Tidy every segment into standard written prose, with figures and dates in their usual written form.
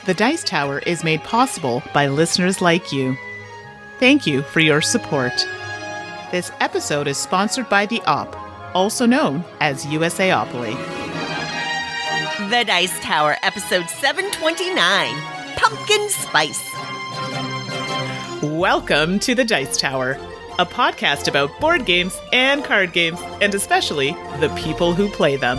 The Dice Tower is made possible by listeners like you. Thank you for your support. This episode is sponsored by TheOp, also known as USAopoly. The Dice Tower, episode 729, Pumpkin Spice. Welcome to The Dice Tower, a podcast about board games and card games, and especially the people who play them.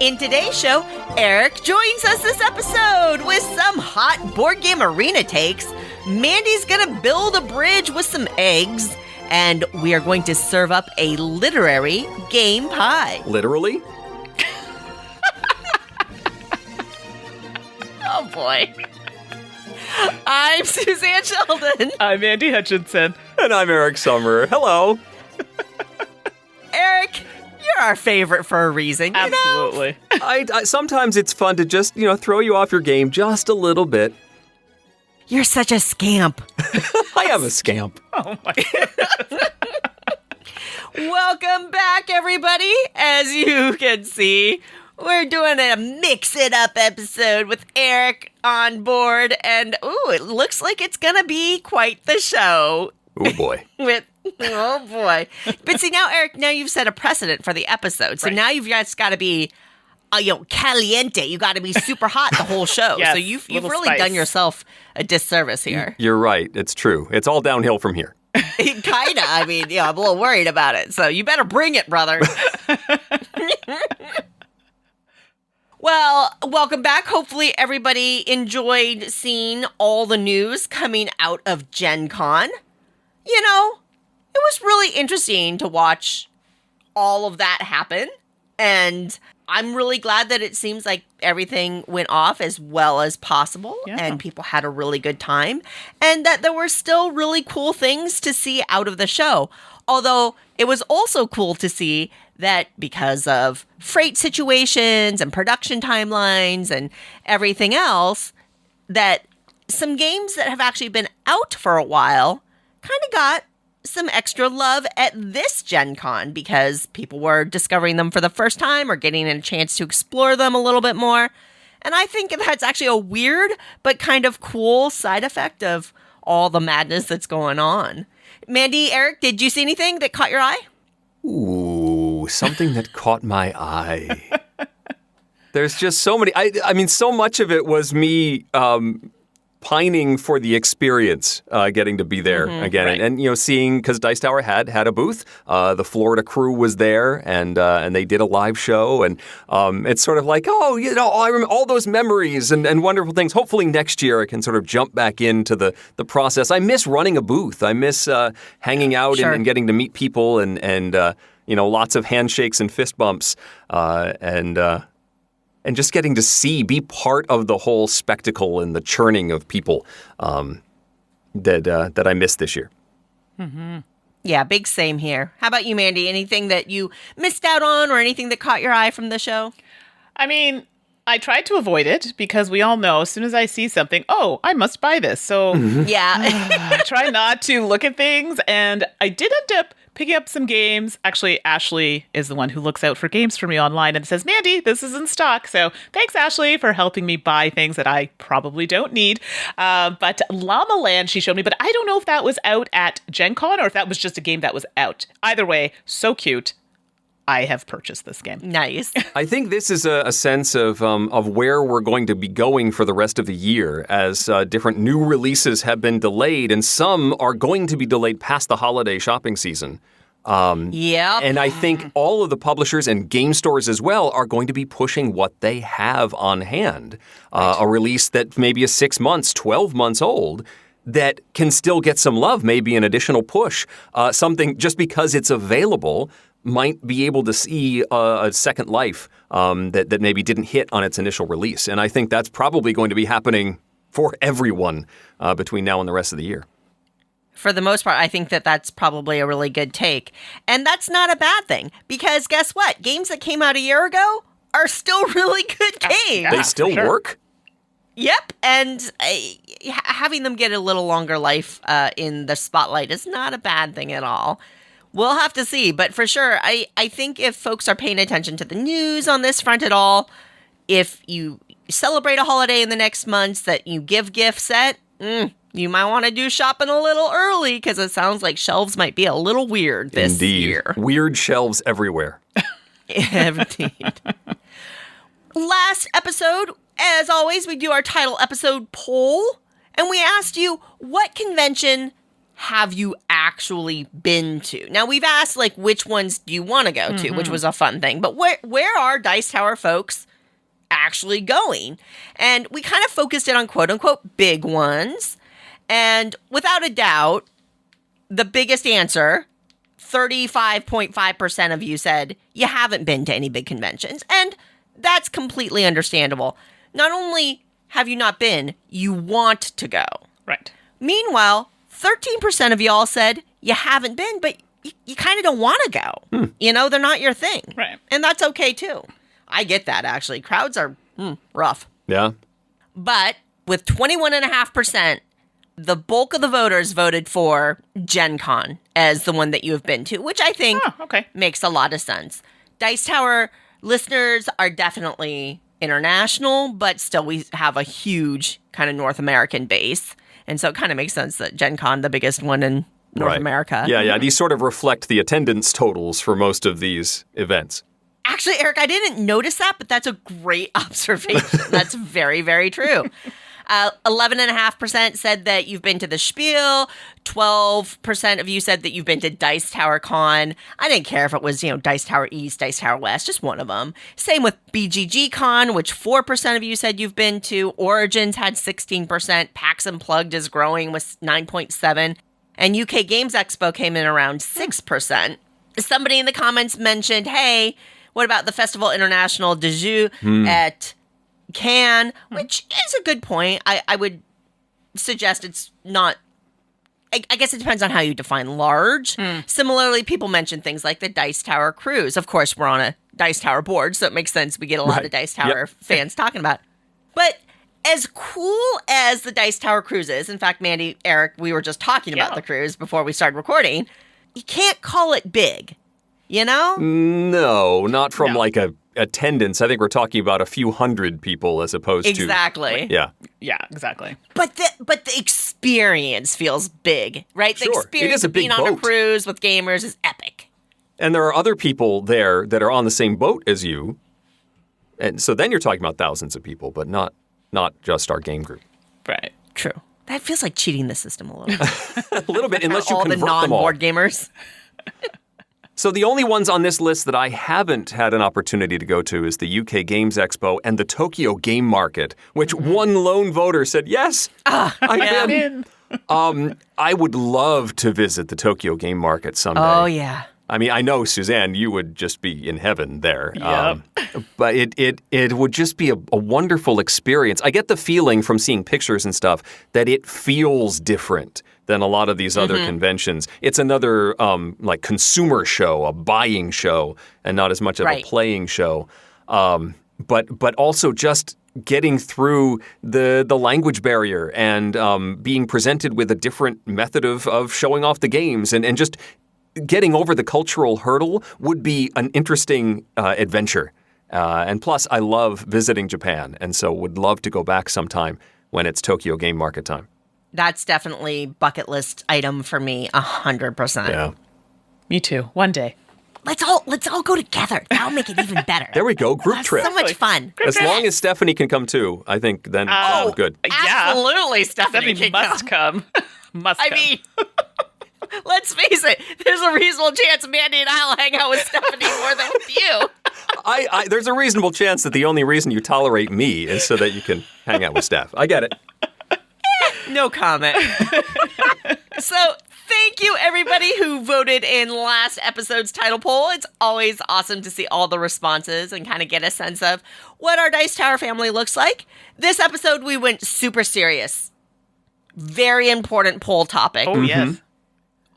In today's show, Eric joins us this episode with some hot board game arena takes. Mandy's gonna build a bridge with some eggs, and we are going to serve up a literary game pie. Literally? Oh boy. I'm Suzanne Sheldon. I'm Mandi Hutchinson. And I'm Eric Summer. Hello. Eric, you're our favorite for a reason. Absolutely. I sometimes it's fun to just, throw you off your game just a little bit. You're such a scamp. I am a scamp. Oh my goodness. Welcome back, everybody. As you can see, we're doing a mix-it-up episode with Eric on board, and it looks like it's gonna be quite the show. Oh boy. Oh boy. But see, now, Eric, now you've set a precedent for the episode, so now you've just got to be, caliente. You got to be super hot the whole show. Yes, so you've really spice. done yourself a disservice here. You're right. It's true. It's all downhill from here. Kinda. I mean, I'm a little worried about it, so you better bring it, brother. Well, welcome back. Hopefully everybody enjoyed seeing all the news coming out of Gen Con. It was really interesting to watch all of that happen. And I'm really glad that it seems like everything went off as well as possible. Yeah. And people had a really good time. And that there were still really cool things to see out of the show. Although it was also cool to see that because of freight situations and production timelines and everything else, that some games that have actually been out for a while kind of got some extra love at this Gen Con because people were discovering them for the first time or getting a chance to explore them a little bit more. And I think that's actually a weird but kind of cool side effect of all the madness that's going on. Mandi, Eric, did you see anything that caught your eye? Ooh, something that caught my eye. There's just so many. I mean, so much of it was me pining for the experience, getting to be there again, right. and seeing, because Dice Tower had a booth. The Florida crew was there, and they did a live show, and it's sort of like, I remember all those memories and wonderful things. Hopefully next year I can sort of jump back into the process. I miss running a booth. I miss hanging out and getting to meet people and lots of handshakes and fist bumps, and just getting to be part of the whole spectacle and the churning of people that I missed this year. Mm-hmm. Yeah, big same here. How about you, Mandi? Anything that you missed out on or anything that caught your eye from the show? I mean, I tried to avoid it because we all know as soon as I see something, I must buy this. So Yeah. I try not to look at things, and I did end up picking up some games. Actually, Ashley is the one who looks out for games for me online and says, Mandi, this is in stock. So thanks, Ashley, for helping me buy things that I probably don't need. But Llama Land, she showed me, but I don't know if that was out at Gen Con or if that was just a game that was out. Either way, so cute. I have purchased this game. Nice. I think this is a sense of where we're going to be going for the rest of the year as different new releases have been delayed, and some are going to be delayed past the holiday shopping season. Yeah. And I think all of the publishers and game stores as well are going to be pushing what they have on hand. A release that maybe is 6 months, 12 months old, that can still get some love, maybe an additional push. Something just because it's available might be able to see a second life that maybe didn't hit on its initial release. And I think that's probably going to be happening for everyone between now and the rest of the year. For the most part, I think that that's probably a really good take. And that's not a bad thing, because guess what? Games that came out a year ago are still really good games. They still work? Yep. And having them get a little longer life in the spotlight is not a bad thing at all. We'll have to see. But for sure, I think if folks are paying attention to the news on this front at all, if you celebrate a holiday in the next months, that you give gifts at, you might want to do shopping a little early because it sounds like shelves might be a little weird this year. Weird shelves everywhere. Indeed. Last episode, as always, we do our title episode poll, and we asked you, what convention have you actually been to? Now, we've asked, like, which ones do you want to go to, which was a fun thing, but where are Dice Tower folks actually going? And we kind of focused it on quote-unquote big ones, and without a doubt, the biggest answer, 35.5% of you said you haven't been to any big conventions, and that's completely understandable. Not only have you not been, you want to go. Right. Meanwhile, 13% of y'all said you haven't been, but you kind of don't want to go. You know, they're not your thing. Right. And that's okay, too. I get that, actually. Crowds are rough. Yeah. But with 21.5%, the bulk of the voters voted for Gen Con as the one that you have been to, which I think makes a lot of sense. Dice Tower listeners are definitely international, but still we have a huge kind of North American base. And so it kind of makes sense that Gen Con, the biggest one in North America. Yeah. These sort of reflect the attendance totals for most of these events. Actually, Eric, I didn't notice that, but that's a great observation. That's very, very true. 11.5% said that you've been to the Spiel. 12% of you said that you've been to Dice Tower Con. I didn't care if it was, Dice Tower East, Dice Tower West, just one of them. Same with BGG Con, which 4% of you said you've been to. Origins had 16%. PAX Unplugged is growing with 9.7%. And UK Games Expo came in around 6%. Somebody in the comments mentioned, hey, what about the Festival International de Jeux at Cannes, which is a good point. I would suggest it's not, I guess it depends on how you define large. Similarly, people mention things like the Dice Tower Cruise. Of course, we're on a Dice Tower board, so it makes sense we get a lot of Dice Tower fans talking about it. But as cool as the Dice Tower Cruise is, in fact, Mandi, Eric, we were just talking about the cruise before we started recording, you can't call it big, you know? No, not from like a attendance. I think we're talking about a few hundred people as opposed to... Exactly. Yeah, exactly. But the experience feels big, right? Sure. The experience of being boat. on a cruise with gamers is epic. And there are other people there that are on the same boat as you. And so then you're talking about thousands of people, but not just our game group. Right. True. That feels like cheating the system a little bit. A little bit, unless you all convert the them all. non-board gamers. So the only ones on this list that I haven't had an opportunity to go to is the UK Games Expo and the Tokyo Game Market, which one lone voter said, yes, I've been. I would love to visit the Tokyo Game Market someday. Oh, yeah. I mean, I know, Suzanne, you would just be in heaven there. Yep. But it would just be a wonderful experience. I get the feeling from seeing pictures and stuff that it feels different than a lot of these other conventions. It's another like consumer show, a buying show, and not as much of a playing show. But also just getting through the language barrier and being presented with a different method of showing off the games and just getting over the cultural hurdle would be an interesting adventure. And plus, I love visiting Japan, and so would love to go back sometime when it's Tokyo Game Market time. That's definitely bucket list item for me, 100%. Yeah. Me too. One day. Let's all go together. That'll make it even better. There we go. Group trip. So much fun. As long as Stephanie can come too, I think then good. Absolutely, Stephanie can must come. Must I come. mean, let's face it. There's a reasonable chance Mandi and I will hang out with Stephanie more than with you. There's a reasonable chance that the only reason you tolerate me is so that you can hang out with Steph. I get it. No comment. So, thank you everybody who voted in last episode's title poll. It's always awesome to see all the responses and kind of get a sense of what our Dice Tower family looks like. This episode, we went super serious. Very important poll topic. Oh, yes.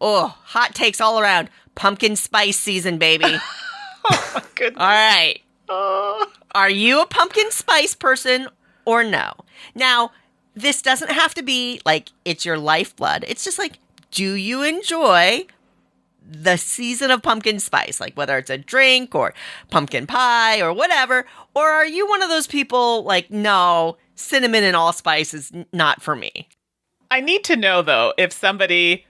Oh, hot takes all around. Pumpkin spice season, baby. Oh, my goodness. All right. Are you a pumpkin spice person or no? Now, this doesn't have to be like it's your lifeblood. It's just like, do you enjoy the season of pumpkin spice, like whether it's a drink or pumpkin pie or whatever? Or are you one of those people like, no, cinnamon and allspice is not for me? I need to know, though, if somebody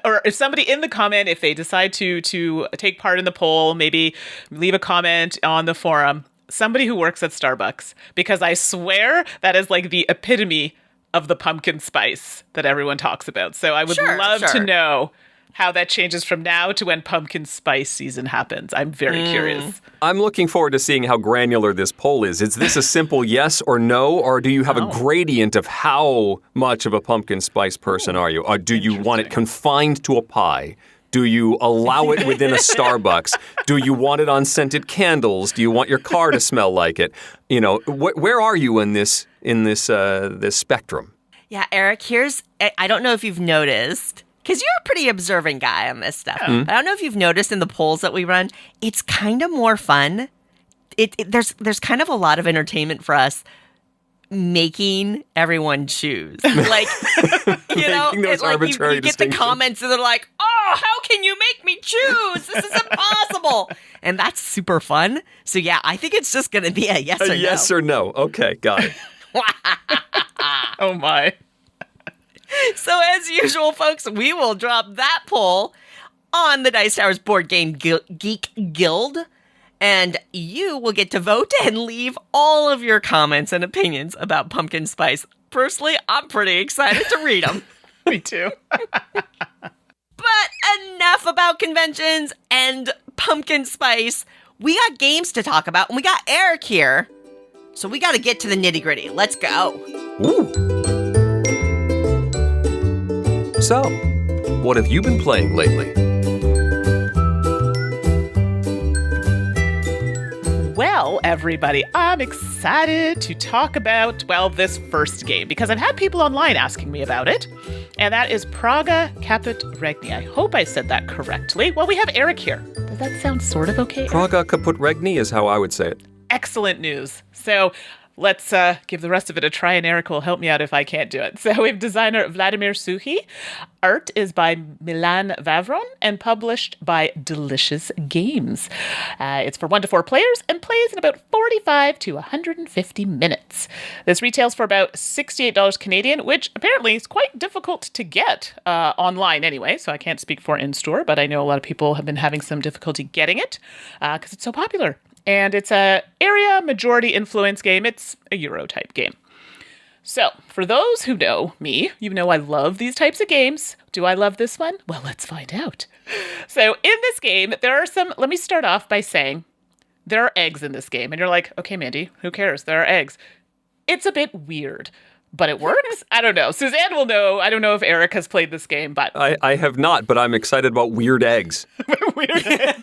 in the comment, if they decide to take part in the poll, maybe leave a comment on the forum, somebody who works at Starbucks, because I swear that is like the epitome of the pumpkin spice that everyone talks about. So I would love to know how that changes from now to when pumpkin spice season happens. I'm very curious. I'm looking forward to seeing how granular this poll is. Is this a simple yes or no, or do you have a gradient of how much of a pumpkin spice person are you? Or do you want it confined to a pie? Do you allow it within a Starbucks? Do you want it on scented candles? Do you want your car to smell like it? You know, where are you in this spectrum? Yeah, Eric, I don't know if you've noticed, because you're a pretty observant guy on this stuff. But I don't know if you've noticed in the polls that we run, it's kind of more fun. There's kind of a lot of entertainment for us making everyone choose. Like, you know, those arbitrary you get the comments and they're like, oh, how can you make me choose? This is impossible. And that's super fun. So yeah, I think it's just going to be a yes or no. Yes or no. Okay, got it. Oh my. So as usual, folks, we will drop that poll on the Dice Towers Board Game Geek Guild, and you will get to vote and leave all of your comments and opinions about pumpkin spice. Personally, I'm pretty excited to read them. Me too. But enough about conventions and pumpkin spice. We got games to talk about, and we got Eric here. So we got to get to the nitty-gritty. Let's go. Ooh. So, what have you been playing lately? Well, everybody, I'm excited to talk about, this first game, because I've had people online asking me about it, and that is Praga Caput Regni. I hope I said that correctly. Well, we have Eric here. Does that sound sort of okay, Eric? Praga Caput Regni is how I would say it. Excellent news. So let's give the rest of it a try, and Eric will help me out if I can't do it. So we have designer Vladimir Suchy. Art is by Milan Vavron and published by Delicious Games. It's for 1 to 4 players and plays in about 45 to 150 minutes. This retails for about $68 Canadian, which apparently is quite difficult to get online anyway, so I can't speak for in-store, but I know a lot of people have been having some difficulty getting it because it's so popular. And it's a area majority influence game. It's a Euro type game. So for those who know me, you know I love these types of games. Do I love this one? Well, let's find out. So in this game, let me start off by saying there are eggs in this game. And you're like, okay, Mandy, who cares? There are eggs. It's a bit weird, but it works. I don't know. Suzanne will know. I don't know if Eric has played this game, but I have not, but I'm excited about weird eggs. Weird eggs.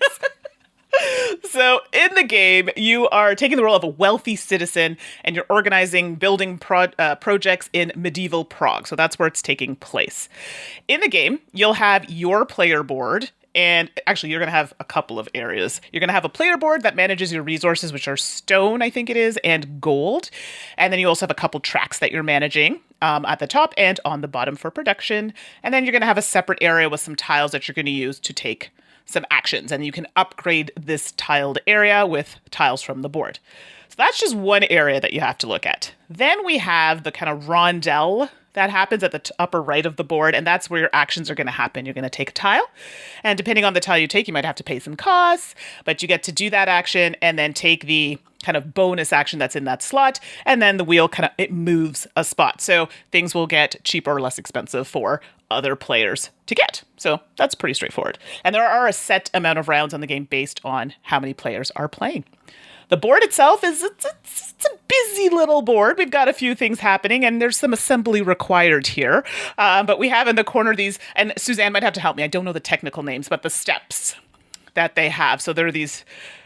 So in the game, you are taking the role of a wealthy citizen and you're organizing building projects in medieval Prague. So that's where it's taking place. In the game, you'll have your player board. And actually, you're going to have a couple of areas. You're going to have a player board that manages your resources, which are stone, I think it is, and gold. And then you also have a couple tracks that you're managing at the top and on the bottom for production. And then you're going to have a separate area with some tiles that you're going to use to take some actions, and you can upgrade this tiled area with tiles from the board. So that's just one area that you have to look at. Then we have the kind of rondelle that happens at the upper right of the board, and that's where your actions are going to happen. You're going to take a tile, and depending on the tile you take, you might have to pay some costs, but you get to do that action and then take the kind of bonus action that's in that slot, and then the wheel it moves a spot. So things will get cheaper or less expensive for other players to get. So that's pretty straightforward. And there are a set amount of rounds on the game based on how many players are playing. The board itself it's a busy little board. We've got a few things happening, and there's some assembly required here. But we have in the corner these, and Suzanne might have to help me. I don't know the technical names, but the steps that they have. So there are these.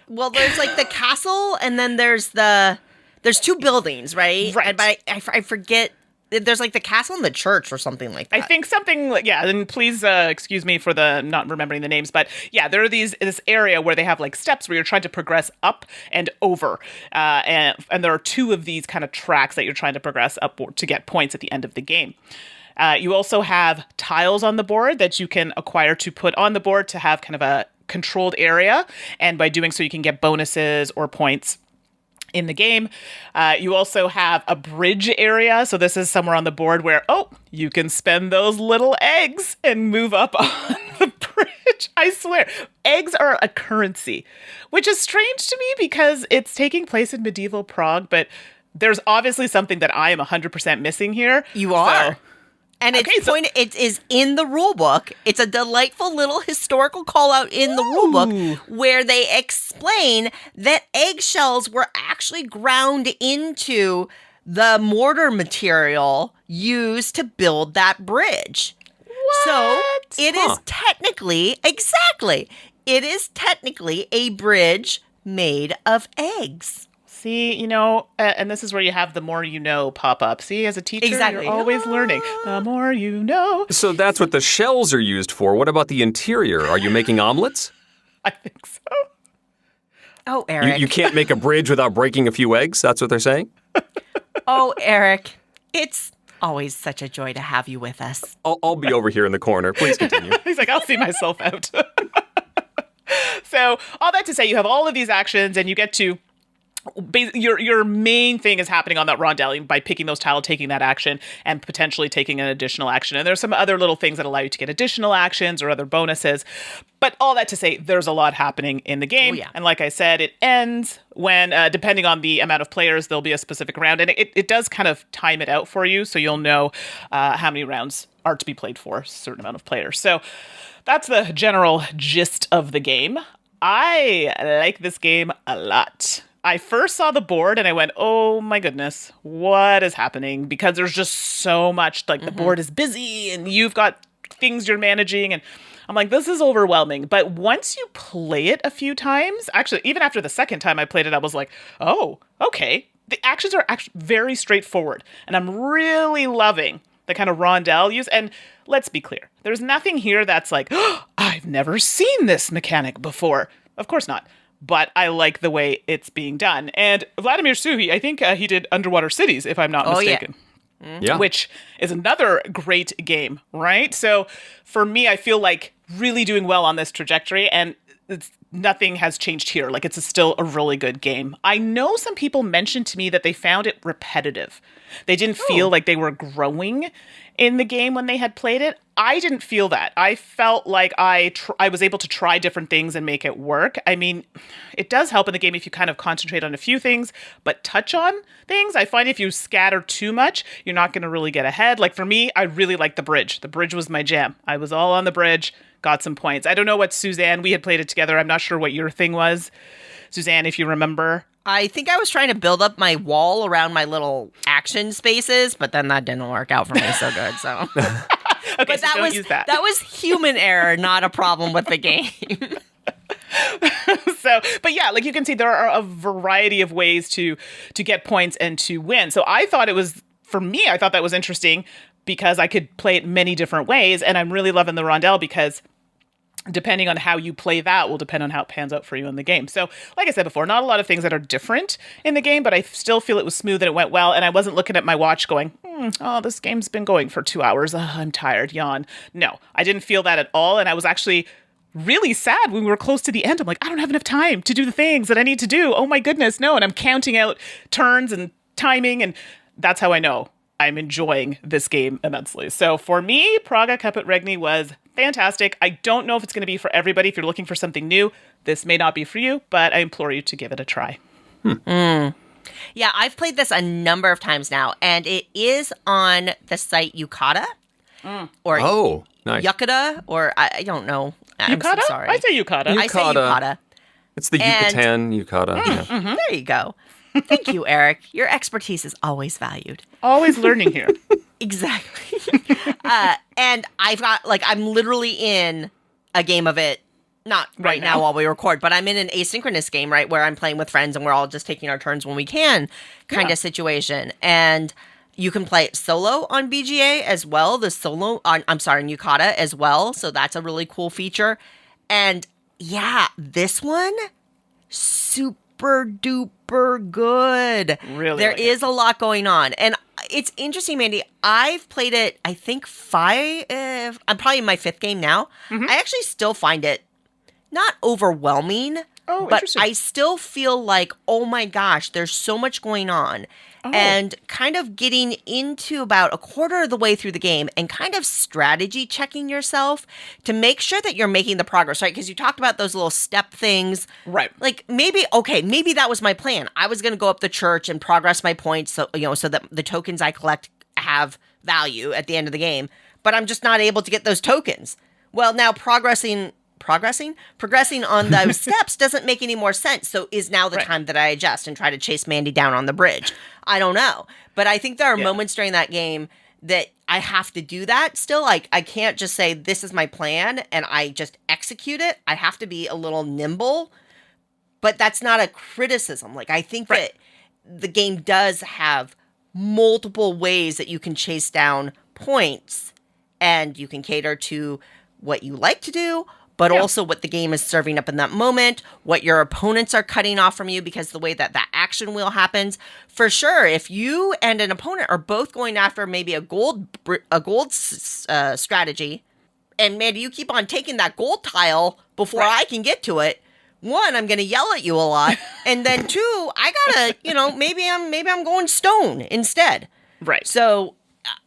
Well, there's like the castle, and then there's 2 buildings, right? Right. But I forget. There's like the castle and the church or something like that. I think something, yeah, and please excuse me for the not remembering the names, but yeah, there are this area where they have like steps where you're trying to progress up and over. And there are 2 of these kind of tracks that you're trying to progress up to get points at the end of the game. You also have tiles on the board that you can acquire to put on the board to have kind of a controlled area. And by doing so, you can get bonuses or points in the game. You also have a bridge area. So this is somewhere on the board where, you can spend those little eggs and move up on the bridge. I swear, eggs are a currency, which is strange to me because it's taking place in medieval Prague, but there's obviously something that I am 100% missing here. You are. And it is in the rule book. It's a delightful little historical call out in the rule book where they explain that eggshells were actually ground into the mortar material used to build that bridge. What? So it is technically, it is technically a bridge made of eggs. See, and this is where you have the more you know pop up. See, as a teacher, you're always learning. The more you know. So that's what the shells are used for. What about the interior? Are you making omelets? I think so. Oh, Eric. You can't make a bridge without breaking a few eggs? That's what they're saying? Oh, Eric. It's always such a joy to have you with us. I'll be over here in the corner. Please continue. He's like, I'll see myself out. So all that to say, you have all of these actions and you get to your main thing is happening on that Rondelle by picking those tile, taking that action, and potentially taking an additional action. And there's some other little things that allow you to get additional actions or other bonuses. But all that to say, there's a lot happening in the game. Oh, yeah. And like I said, it ends when, depending on the amount of players, there'll be a specific round. And it does kind of time it out for you, so you'll know how many rounds are to be played for a certain amount of players. So that's the general gist of the game. I like this game a lot. I first saw the board and I went, oh my goodness, what is happening? Because there's just so much, like the board is busy and you've got things you're managing. And I'm like, this is overwhelming. But once you play it a few times, actually, even after the second time I played it, I was like, oh, okay. The actions are actually very straightforward. And I'm really loving the kind of Rondelle use. And let's be clear, there's nothing here that's like, I've never seen this mechanic before. Of course not. But I like the way it's being done. And Vladimir Suhi, I think he did Underwater Cities, if I'm not mistaken. Yeah. Which is another great game, right? So for me, I feel like really doing well on this trajectory, and nothing has changed here. Like, it's still a really good game. I know some people mentioned to me that they found it repetitive. They didn't feel like they were growing in the game when they had played it. I didn't feel that. I felt like I was able to try different things and make it work. I mean, it does help in the game if you kind of concentrate on a few things, but touch on things. I find if you scatter too much, you're not going to really get ahead. Like for me, I really liked the bridge. The bridge was my jam. I was all on the bridge, got some points. I don't know what Suzanne, we had played it together. I'm not sure what your thing was. Suzanne, if you remember. I think I was trying to build up my wall around my little action spaces, but then that didn't work out for me so good. So, okay, but so don't use that. That was human error, not a problem with the game. So, but yeah, like you can see, there are a variety of ways to get points and to win. So I thought I thought that was interesting because I could play it many different ways, and I'm really loving the Rondelle because depending on how you play that will depend on how it pans out for you in the game. So, like I said before, not a lot of things that are different in the game, but I still feel it was smooth and it went well. And I wasn't looking at my watch going, this game's been going for 2 hours. I'm tired, yawn. No, I didn't feel that at all. And I was actually really sad when we were close to the end. I'm like, I don't have enough time to do the things that I need to do. Oh my goodness, no. And I'm counting out turns and timing. And that's how I know I'm enjoying this game immensely. So for me, Praga Caput Regni was fantastic. I don't know if it's going to be for everybody. If you're looking for something new, this may not be for you, but I implore you to give it a try. Yeah, I've played this a number of times now, and it is on the site Yukata. Or nice. Yukata, or I don't know. I'm so Yukata? sorry. I say Yukata. I say Yukata. It's the Yucatan, Yukata. Yeah. There you go. Thank you, Eric. Your expertise is always valued. Always learning here. Exactly. And I'm literally in a game of it, not right now while we record, but I'm in an asynchronous game, right, where I'm playing with friends and we're all just taking our turns when we can kind of situation. And you can play it solo on BGA as well, on Yukata as well. So that's a really cool feature. And yeah, this one, super duper good. Really? There is a lot going on. And it's interesting, Mandy. I've played it, I think, I'm probably in my 5th game now. I actually still find it not overwhelming, but interesting. I still feel like, oh my gosh, there's so much going on. And kind of getting into about a quarter of the way through the game and kind of strategy checking yourself to make sure that you're making the progress, right? Because you talked about those little step things. Right. Like maybe that was my plan. I was going to go up the church and progress my points so that the tokens I collect have value at the end of the game, but I'm just not able to get those tokens. Well, now progressing on those steps doesn't make any more sense. So is now the time that I adjust and try to chase Mandy down on the bridge? I don't know. But I think there are moments during that game that I have to do that still. Like, I can't just say, this is my plan, and I just execute it. I have to be a little nimble. But that's not a criticism. Like, I think that the game does have multiple ways that you can chase down points, and you can cater to what you like to do, but also what the game is serving up in that moment, what your opponents are cutting off from you, because the way that action wheel happens. For sure, if you and an opponent are both going after maybe a gold strategy, and Mandy, you keep on taking that gold tile before I can get to it, one, I'm going to yell at you a lot, and then two, I gotta, maybe I'm going stone instead. Right. So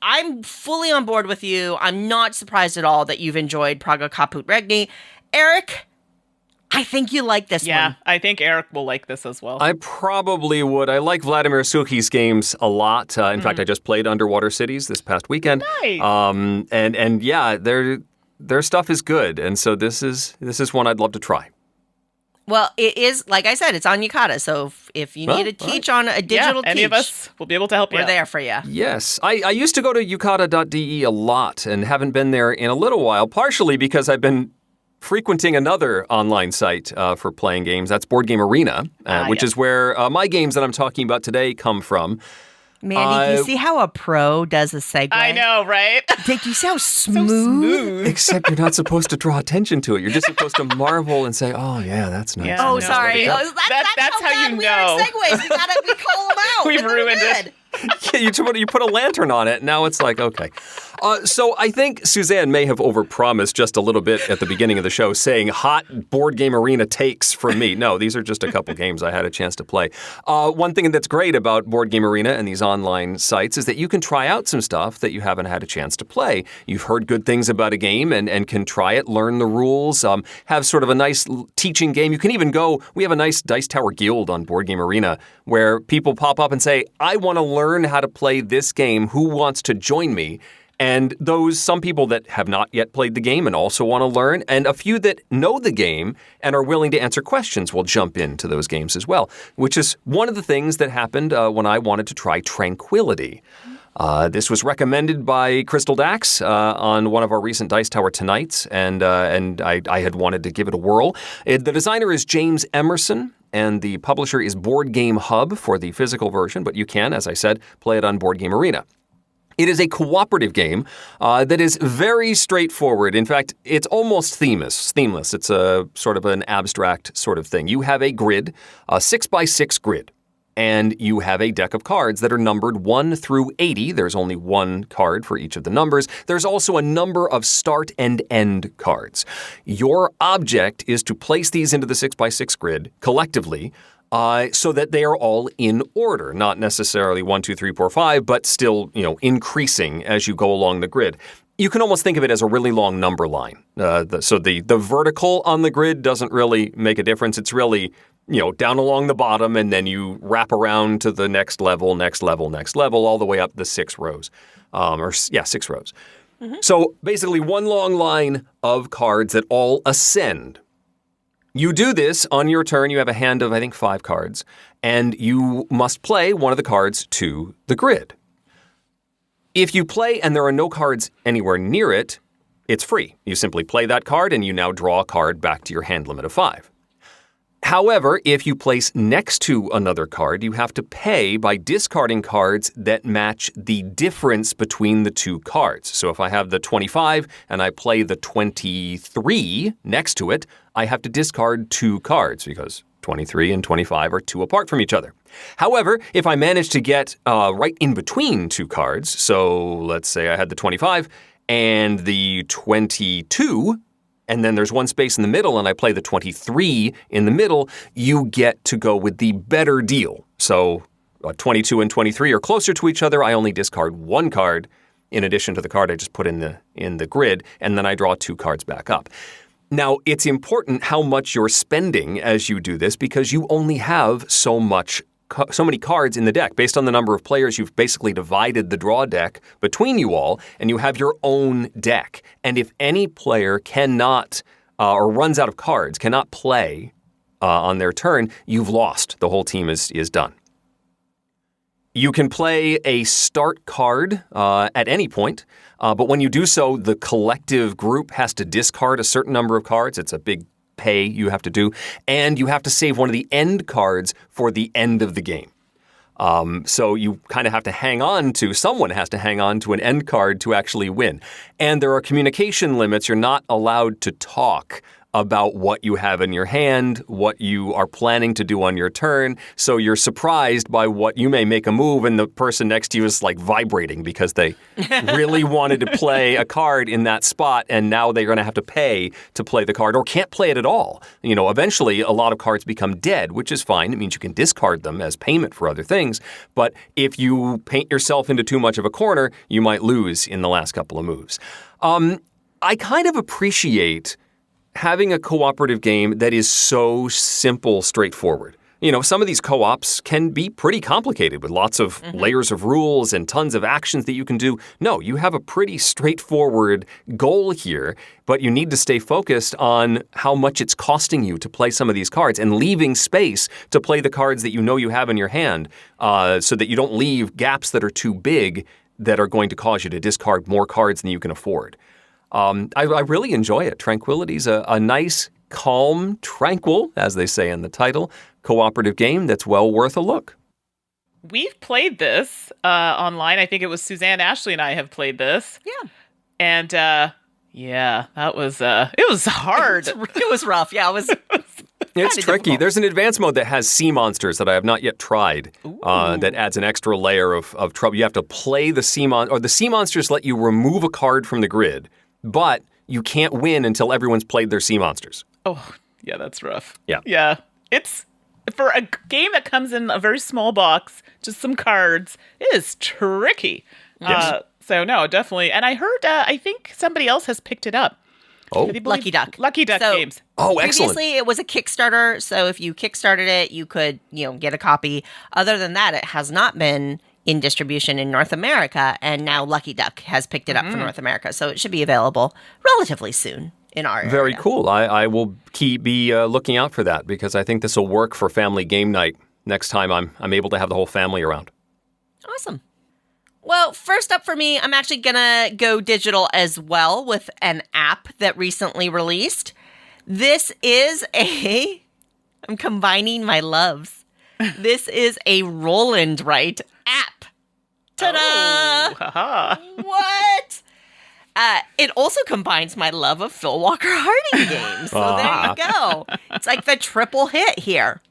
I'm fully on board with you. I'm not surprised at all that you've enjoyed Praga Caput Regni. Eric, I think you like this one. Yeah, I think Eric will like this as well. I probably would. I like Vladimir Suchi's games a lot. In fact, I just played Underwater Cities this past weekend. Nice. And yeah, their stuff is good, and so this is one I'd love to try. Well, it is, like I said, it's on Yucata, so if you need a teach on a digital any teach, of us will be able to help you we're out. there for you. Yes. I used to go to yucata.de a lot and haven't been there in a little while, partially because I've been frequenting another online site for playing games. That's Board Game Arena, which is where my games that I'm talking about today come from. Mandy, do you see how a pro does a segue? I know, right? Do you see how smooth? Except you're not supposed to draw attention to it. You're just supposed to marvel and say, oh, yeah, that's nice. Yeah, Oh, no, sorry. that's That's how bad you we know. are at segues. We call them out. We've and they're ruined it. good. Yeah, you put a lantern on it. Now it's like, okay. So I think Suzanne may have overpromised just a little bit at the beginning of the show, saying hot Board Game Arena takes from me. No, these are just a couple games I had a chance to play. One thing that's great about Board Game Arena and these online sites is that you can try out some stuff that you haven't had a chance to play. You've heard good things about a game and can try it, learn the rules, have sort of a nice teaching game. You can even go, we have a nice Dice Tower Guild on Board Game Arena where people pop up and say, I want to learn how to play this game. Who wants to join me? And some people that have not yet played the game and also want to learn, and a few that know the game and are willing to answer questions will jump into those games as well, which is one of the things that happened when I wanted to try Tranquility. This was recommended by Crystal Dax on one of our recent Dice Tower Tonights, and I had wanted to give it a whirl. The designer is James Emerson, and the publisher is Board Game Hub for the physical version, but you can, as I said, play it on Board Game Arena. It is a cooperative game that is very straightforward. In fact, it's almost themeless. It's a sort of an abstract sort of thing. You have a grid, a 6x6 grid, and you have a deck of cards that are numbered 1 through 80. There's only one card for each of the numbers. There's also a number of start and end cards. Your object is to place these into the 6x6 grid collectively, so that they are all in order, not necessarily 1, 2, 3, 4, 5, but still, increasing as you go along the grid. You can almost think of it as a really long number line. So the vertical on the grid doesn't really make a difference. It's really, down along the bottom, and then you wrap around to the next level, all the way up the 6 rows. 6 rows. Mm-hmm. So basically one long line of cards that all ascend. You do this on your turn. You have a hand of, I think, 5 cards, and you must play one of the cards to the grid. If you play and there are no cards anywhere near it, it's free. You simply play that card, and you now draw a card back to your hand limit of 5. However, if you place next to another card, you have to pay by discarding cards that match the difference between the two cards. So if I have the 25 and I play the 23 next to it, I have to discard 2 cards because 23 and 25 are 2 apart from each other. However, if I manage to get right in between 2 cards, so let's say I had the 25 and the 22, and then there's 1 space in the middle, and I play the 23 in the middle, you get to go with the better deal. So 22 and 23 are closer to each other. I only discard 1 card in addition to the card I just put in the grid, and then I draw 2 cards back up. Now, it's important how much you're spending as you do this because you only have so many cards in the deck. Based on the number of players, you've basically divided the draw deck between you all, and you have your own deck. And if any player cannot or runs out of cards, cannot play on their turn, you've lost. The whole team is done. You can play a start card at any point, but when you do so, the collective group has to discard a certain number of cards. It's a big pay you have to do, and you have to save one of the end cards for the end of the game. So you kind of have to someone has to hang on to an end card to actually win. And there are communication limits. You're not allowed to talk about what you have in your hand, what you are planning to do on your turn. So you're surprised by what you may make a move and the person next to you is like vibrating because they really wanted to play a card in that spot and now they're going to have to pay to play the card or can't play it at all. You know, eventually a lot of cards become dead, which is fine. It means you can discard them as payment for other things. But if you paint yourself into too much of a corner, you might lose in the last couple of moves. I kind of appreciate having a cooperative game that is so simple, straightforward. You know, some of these co-ops can be pretty complicated with lots of layers of rules and tons of actions that you can do. No, you have a pretty straightforward goal here, but you need to stay focused on how much it's costing you to play some of these cards and leaving space to play the cards that you know you have in your hand so that you don't leave gaps that are too big that are going to cause you to discard more cards than you can afford. I really enjoy it. Tranquility's a nice, calm, tranquil, as they say in the title, cooperative game that's well worth a look. We've played this online. I think it was Suzanne, Ashley, and I have played this. Yeah. And that was it was hard. It was rough. Yeah, it was. It's tricky. Difficult. There's an advanced mode that has sea monsters that I have not yet tried that adds an extra layer of trouble. You have to play the sea monster, or the sea monsters let you remove a card from the grid, but you can't win until everyone's played their sea monsters. Oh, yeah, that's rough. Yeah. Yeah. It's, for a game that comes in a very small box, just some cards, it is tricky. Yes. So, no, definitely. And I heard, I think somebody else has picked it up. Oh, Lucky Duck. Lucky Duck Games. Oh, excellent. Previously, it was a Kickstarter, so if you Kickstarted it, you could, get a copy. Other than that, it has not been in distribution in North America, and now Lucky Duck has picked it up for North America, so it should be available relatively soon in our Very area. cool. I will be looking out for that because I think this will work for family game night next time I'm able to have the whole family around. Awesome. Well, first up for me, I'm actually going to go digital as well with an app that recently released. This is I'm combining my loves. This is a Roll and Write app. Ta-da! Oh, haha. What? It also combines my love of Phil Walker Harding games. So there you go. It's like the triple hit here.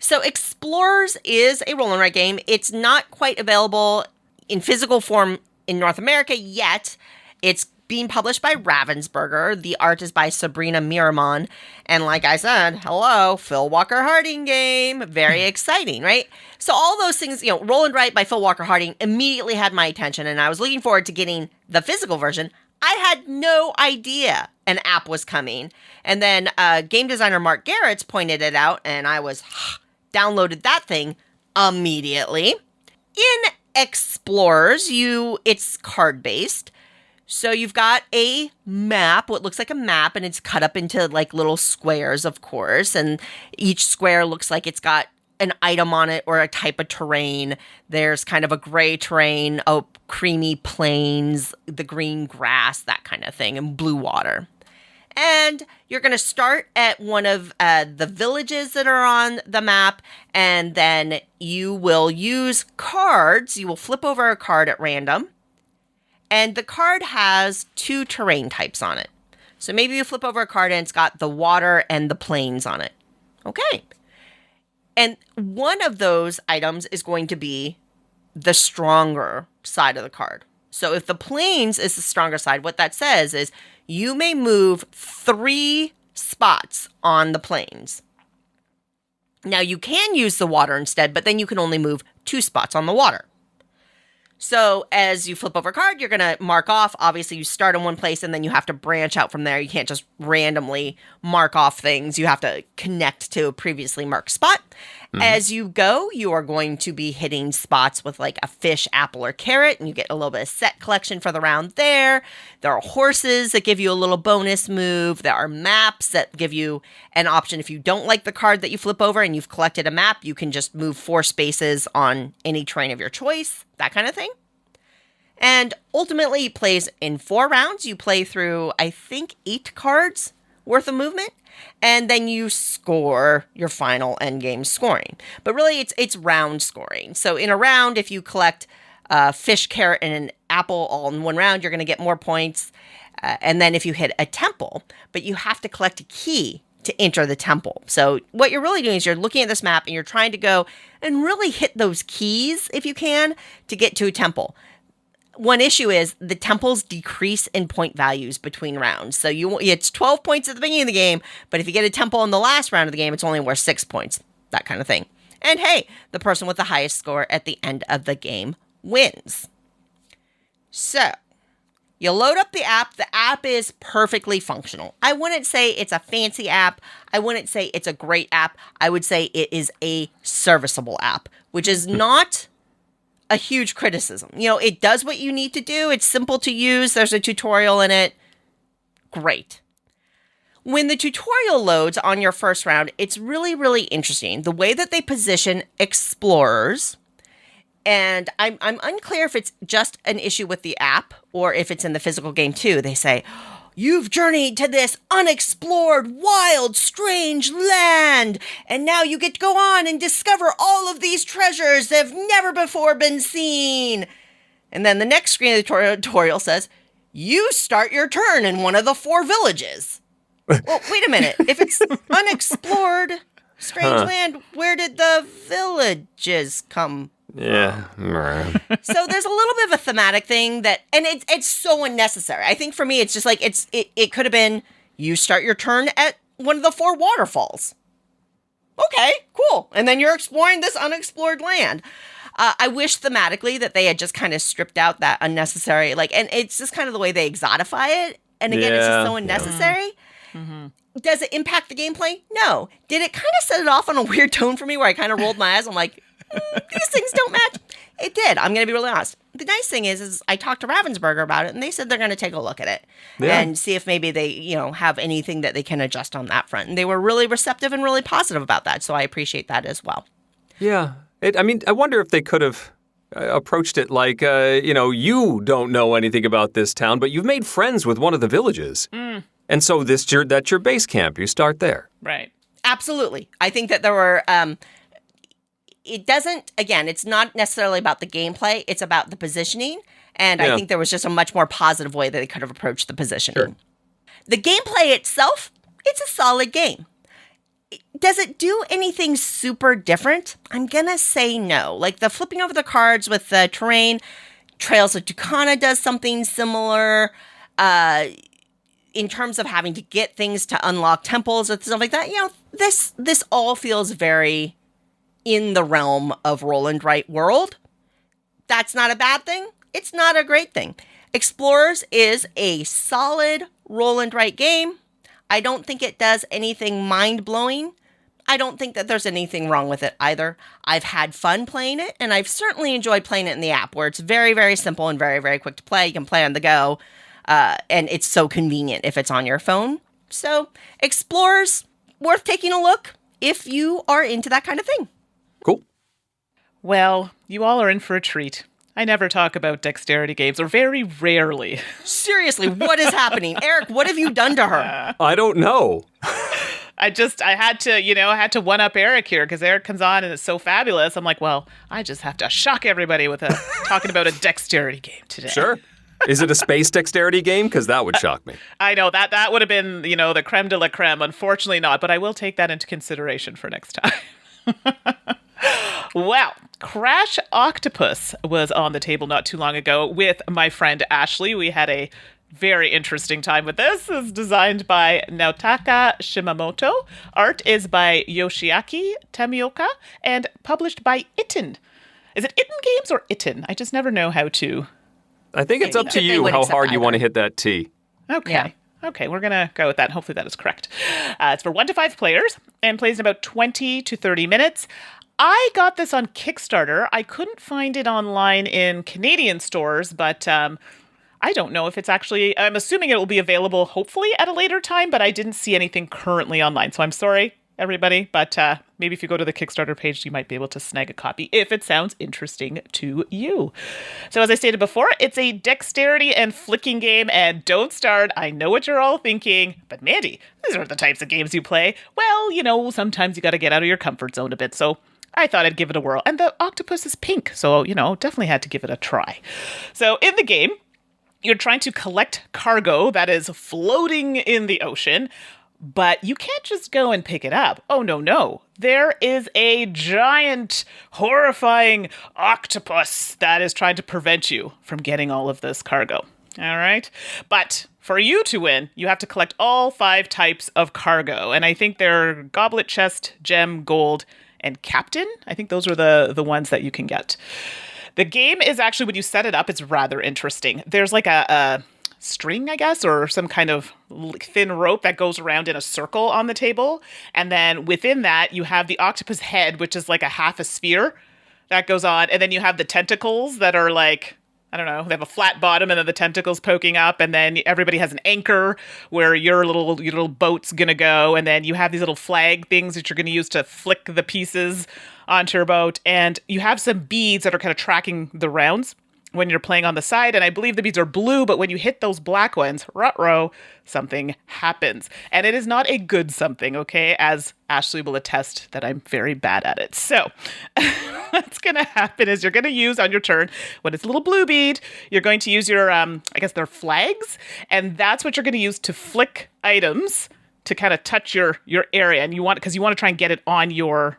So Explorers is a roll and write game. It's not quite available in physical form in North America yet. It's being published by Ravensburger. The art is by Sabrina Miramon. And like I said, hello, Phil Walker Harding game. Very exciting, right? So all those things, Roll and Write by Phil Walker Harding immediately had my attention, and I was looking forward to getting the physical version. I had no idea an app was coming. And then game designer Mark Garrett's pointed it out, and I was downloaded that thing immediately. In Explorers, it's card-based. So you've got a map, what looks like a map, and it's cut up into like little squares, of course. And each square looks like it's got an item on it or a type of terrain. There's kind of a gray terrain, creamy plains, the green grass, that kind of thing, and blue water. And you're going to start at one of the villages that are on the map, and then you will use cards. You will flip over a card at random. And the card has 2 terrain types on it. So maybe you flip over a card and it's got the water and the plains on it. Okay. And one of those items is going to be the stronger side of the card. So if the planes is the stronger side, what that says is you may move 3 spots on the planes. Now you can use the water instead, but then you can only move 2 spots on the water. So as you flip over a card, you're going to mark off. Obviously, you start in one place and then you have to branch out from there. You can't just randomly mark off things. You have to connect to a previously marked spot. As you go, you are going to be hitting spots with like a fish, apple, or carrot, and you get a little bit of set collection for the round there. There are horses that give you a little bonus move. There are maps that give you an option. If you don't like the card that you flip over and you've collected a map, you can just move 4 spaces on any terrain of your choice, that kind of thing. And ultimately, it plays in 4 rounds. You play through, I think, 8 cards worth of movement. And then you score your final endgame scoring. But really, it's round scoring. So in a round, if you collect a fish, carrot, and an apple all in one round, you're going to get more points. And then if you hit a temple, but you have to collect a key to enter the temple. So what you're really doing is you're looking at this map and you're trying to go and really hit those keys, if you can, to get to a temple. One issue is the temples decrease in point values between rounds. So it's 12 points at the beginning of the game, but if you get a temple in the last round of the game, it's only worth 6 points, that kind of thing. And hey, the person with the highest score at the end of the game wins. So you load up the app. The app is perfectly functional. I wouldn't say it's a fancy app. I wouldn't say it's a great app. I would say it is a serviceable app, which is not a huge criticism. You know, it does what you need to do. It's simple to use. There's a tutorial in it. Great. When the tutorial loads on your first round, it's really, really interesting. The way that they position explorers, and I'm unclear if it's just an issue with the app or if it's in the physical game too. They say, you've journeyed to this unexplored, wild, strange land, and now you get to go on and discover all of these treasures that have never before been seen. And then the next screen of the tutorial says, you start your turn in one of the 4 villages. Well, wait a minute. If it's unexplored, strange land, where did the villages come Yeah. So there's a little bit of a thematic thing that, and it's so unnecessary. I think for me, it's just like, it could have been, you start your turn at one of the 4 waterfalls. Okay, cool. And then you're exploring this unexplored land. I wish thematically that they had just kind of stripped out that unnecessary, and it's just kind of the way they exotify it. And again, it's just so unnecessary. Yeah. Mm-hmm. Does it impact the gameplay? No. Did it kind of set it off on a weird tone for me where I kind of rolled my eyes? I'm like, these things don't match. It did. I'm going to be really honest. The nice thing is I talked to Ravensburger about it, and they said they're going to take a look at it and see if maybe they, have anything that they can adjust on that front. And they were really receptive and really positive about that. So I appreciate that as well. Yeah. I wonder if they could have approached it like, you don't know anything about this town, but you've made friends with one of the villages. Mm. And so that's your base camp. You start there. Right. Absolutely. I think that there were... it doesn't, again, it's not necessarily about the gameplay. It's about the positioning. And I think there was just a much more positive way that they could have approached the positioning. Sure. The gameplay itself, it's a solid game. Does it do anything super different? I'm going to say no. Like the flipping over the cards with the terrain, Trails of Tucana does something similar. In terms of having to get things to unlock temples or stuff like that, this all feels very in the realm of roll and write world. That's not a bad thing. It's not a great thing. Explorers is a solid roll and write game. I don't think it does anything mind-blowing. I don't think that there's anything wrong with it either. I've had fun playing it, and I've certainly enjoyed playing it in the app, where it's very, very simple and very, very quick to play. You can play on the go, and it's so convenient if it's on your phone. So, Explorers, worth taking a look if you are into that kind of thing. Cool. Well, you all are in for a treat. I never talk about dexterity games, or very rarely. Seriously, what is happening? Eric, what have you done to her? I don't know. I had to one-up Eric here, because Eric comes on and it's so fabulous. I'm like, well, I just have to shock everybody with talking about a dexterity game today. Sure. Is it a space dexterity game? Because that would shock me. I know that would have been, the creme de la creme. Unfortunately not, but I will take that into consideration for next time. Well, Crash Octopus was on the table not too long ago with my friend Ashley. We had a very interesting time with this. It's designed by Naotaka Shimamoto. Art is by Yoshiaki Tamioka and published by Itten. Is it Itten Games or Itten? I just never know how to. I think it's up to you how hard you want to hit that T. Okay. Yeah. Okay, we're going to go with that. Hopefully that is correct. It's for 1 to 5 players and plays in about 20 to 30 minutes. I got this on Kickstarter. I couldn't find it online in Canadian stores, but I don't know if it's actually... I'm assuming it will be available hopefully at a later time, but I didn't see anything currently online. So I'm sorry, everybody, but maybe if you go to the Kickstarter page, you might be able to snag a copy if it sounds interesting to you. So as I stated before, it's a dexterity and flicking game, and don't start. I know what you're all thinking, but Mandy, these are the types of games you play. Well, sometimes you got to get out of your comfort zone a bit, so I thought I'd give it a whirl. And the octopus is pink, so, definitely had to give it a try. So in the game, you're trying to collect cargo that is floating in the ocean, but you can't just go and pick it up. Oh, no. There is a giant, horrifying octopus that is trying to prevent you from getting all of this cargo. All right? But for you to win, you have to collect all 5 types of cargo. And I think they're goblet, chest, gem, gold, and captain. I think those are the ones that you can get. The game is actually, when you set it up, it's rather interesting. There's like a string, I guess, or some kind of thin rope that goes around in a circle on the table. And then within that, you have the octopus head, which is like a half a sphere that goes on. And then you have the tentacles that are like, I don't know, they have a flat bottom and then the tentacles poking up. And then everybody has an anchor where your little boat's going to go. And then you have these little flag things that you're going to use to flick the pieces onto your boat. And you have some beads that are kind of tracking the rounds when you're playing on the side. And I believe the beads are blue, but when you hit those black ones, ruh-roh, something happens. And it is not a good something, okay? As Ashley will attest that I'm very bad at it. So what's going to happen is you're going to use on your turn, when it's a little blue bead, you're going to use your, I guess they're flags. And that's what you're going to use to flick items to kind of touch your area. And because you want to try and get it on your,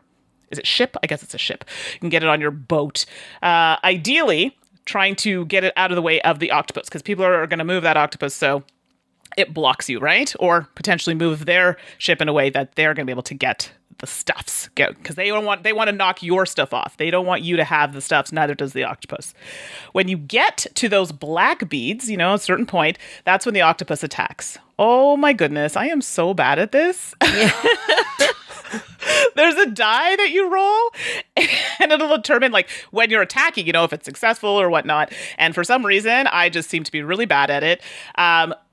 is it ship? I guess it's a ship. You can get it on your boat. Ideally, trying to get it out of the way of the octopus, because people are going to move that octopus so it blocks you, right? Or potentially move their ship in a way that they're going to be able to get the stuffs, because they want to knock your stuff off. They don't want you to have the stuffs, neither does the octopus. When you get to those black beads, at a certain point, that's when the octopus attacks. Oh my goodness, I am so bad at this. There's a die that you roll, and it'll determine, when you're attacking, if it's successful or whatnot. And for some reason, I just seem to be really bad at it.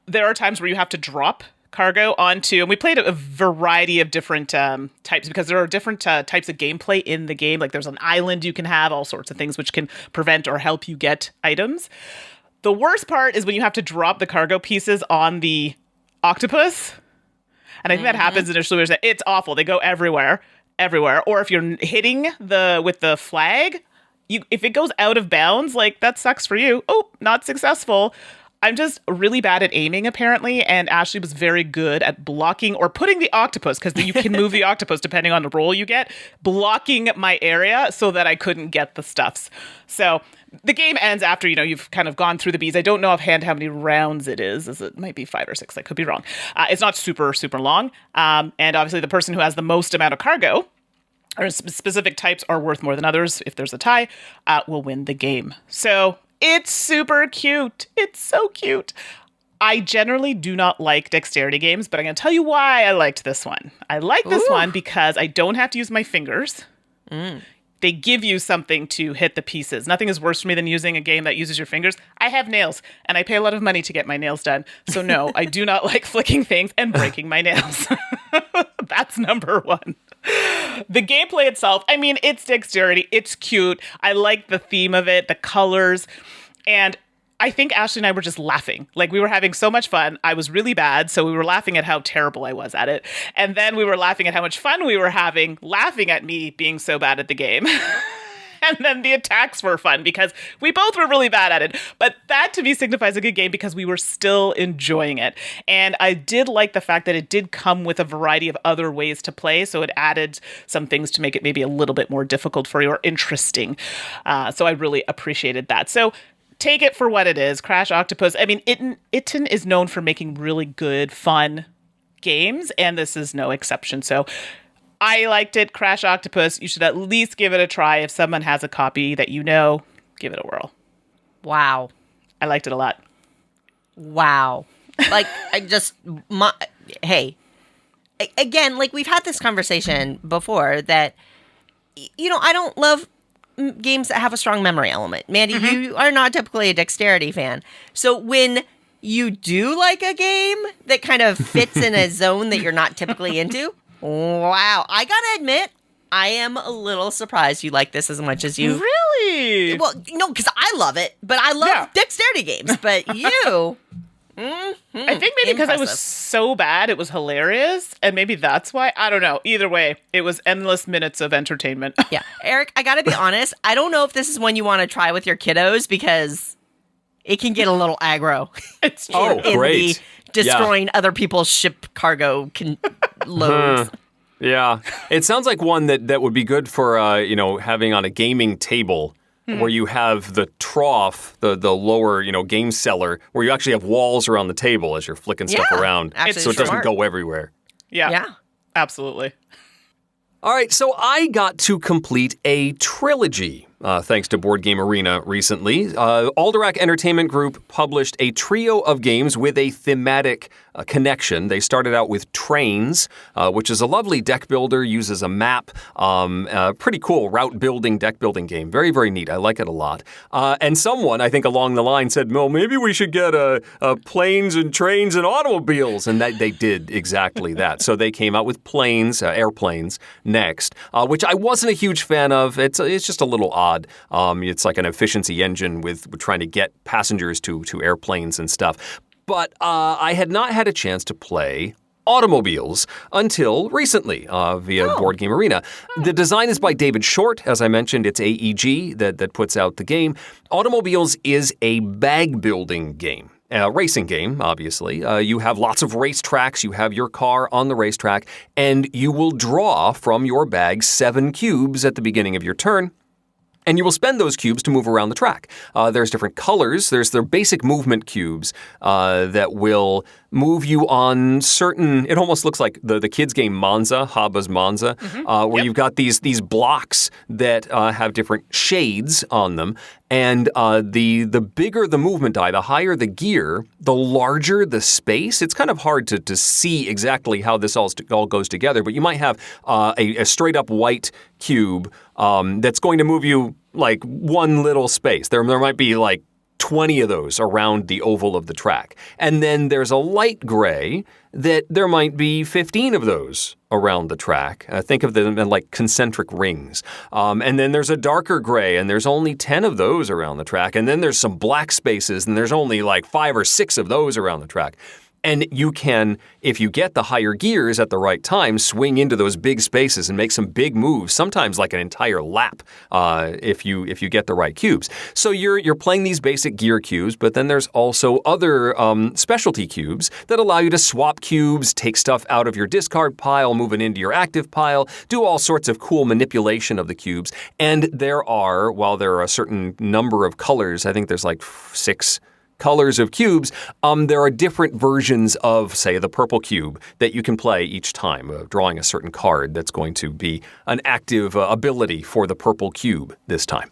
There are times where you have to drop cargo onto, and we played a variety of different types, because there are different types of gameplay in the game. Like there's an island you can have, all sorts of things which can prevent or help you get items. The worst part is when you have to drop the cargo pieces on the octopus. And I think that happens initially. It's awful. They go everywhere. Or if you're hitting with the flag, if it goes out of bounds, that sucks for you. Oh, not successful. I'm just really bad at aiming, apparently, and Ashley was very good at blocking or putting the octopus, because you can move the octopus depending on the roll you get, blocking my area so that I couldn't get the stuffs. So the game ends after, you've kind of gone through the bees. I don't know offhand how many rounds it is. It might be 5 or 6. I could be wrong. It's not super, super long. And obviously the person who has the most amount of cargo, or specific types, are worth more than others. If there's a tie, will win the game. So it's super cute. It's so cute. I generally do not like dexterity games, but I'm going to tell you why I liked this one. I like this one because I don't have to use my fingers. They give you something to hit the pieces. Nothing is worse for me than using a game that uses your fingers. I have nails, and I pay a lot of money to get my nails done. So no, I do not like flicking things and breaking my nails. That's number one. The gameplay itself, it's dexterity. It's cute. I like the theme of it, the colors. And I think Ashley and I were just laughing. We were having so much fun. I was really bad, so we were laughing at how terrible I was at it. And then we were laughing at how much fun we were having, laughing at me being so bad at the game. And then the attacks were fun because we both were really bad at it. But that to me signifies a good game because we were still enjoying it. And I did like the fact that it did come with a variety of other ways to play. So it added some things to make it maybe a little bit more difficult for you or interesting. So I really appreciated that. So take it for what it is. Crash Octopus. I mean, Itten is known for making really good, fun games, and this is no exception. So I liked it. Crash Octopus. You should at least give it a try. If someone has a copy that you know, give it a whirl. Wow. I liked it a lot. Wow. Like, hey, again, like we've had this conversation before that, I don't love games that have a strong memory element. Mandy, you are not typically a dexterity fan. So when you do like a game that kind of fits in a zone that you're not typically into, wow. I gotta admit, I am a little surprised you like this as much as you. Really? Well, because I love it, but I love dexterity games. But you... I think maybe because I was so bad, it was hilarious. And maybe that's why. I don't know. Either way, it was endless minutes of entertainment. Yeah. Eric, I got to be honest. I don't know if this is one you want to try with your kiddos because it can get a little aggro. It's true. Oh, great. Destroying other people's ship cargo loads. Yeah. It sounds like one that would be good for, having on a gaming table. Where you have the trough, the lower, game cellar, where you actually have walls around the table as you're flicking stuff around, so it doesn't go everywhere. Yeah, absolutely. All right, so I got to complete a trilogy, thanks to Board Game Arena recently. Alderac Entertainment Group published a trio of games with a thematic connection. They started out with Trains, which is a lovely deck builder, uses a map, pretty cool route building, deck building game. Very, very neat. I like it a lot. And someone, I think along the line, said, well, maybe we should get Planes and Trains and Automobiles. And they did exactly that. So they came out with Airplanes next, which I wasn't a huge fan of. It's just a little odd. It's like an efficiency engine with trying to get passengers to airplanes and stuff. But I had not had a chance to play Automobiles until recently via Board Game Arena. The design is by David Short. As I mentioned, it's AEG that puts out the game. Automobiles is a bag-building game. A racing game, obviously. You have lots of racetracks. You have your car on the racetrack, and you will draw from your bag 7 cubes at the beginning of your turn. And you will spend those cubes to move around the track. There's different colors. There's the basic movement cubes that will move you on certain... It almost looks like the kids' game Monza, Habba's Monza, where you've got these blocks that have different shades on them. And the bigger the movement die, the higher the gear, the larger the space. It's kind of hard to see exactly how this all goes together, but you might have a straight-up white cube that's going to move you like one little space. There might be like 20 of those around the oval of the track. And then there's a light gray that there might be 15 of those around the track. Think of them in like concentric rings. And then there's a darker gray, and there's only 10 of those around the track. And then there's some black spaces, and there's only like 5 or 6 of those around the track. And you can, if you get the higher gears at the right time, swing into those big spaces and make some big moves, sometimes like an entire lap, if you get the right cubes. So you're playing these basic gear cubes, but then there's also other specialty cubes that allow you to swap cubes, take stuff out of your discard pile, move it into your active pile, do all sorts of cool manipulation of the cubes. And while there are a certain number of colors, I think there's like 6 colors of cubes, there are different versions of, say, the purple cube that you can play each time, drawing a certain card that's going to be an active ability for the purple cube this time.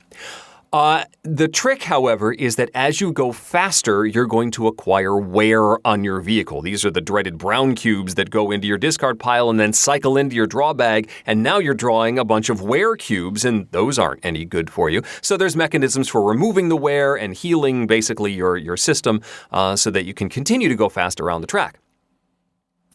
The trick, however, is that as you go faster, you're going to acquire wear on your vehicle. These are the dreaded brown cubes that go into your discard pile and then cycle into your draw bag, and now you're drawing a bunch of wear cubes, and those aren't any good for you. So there's mechanisms for removing the wear and healing basically your system so that you can continue to go fast around the track.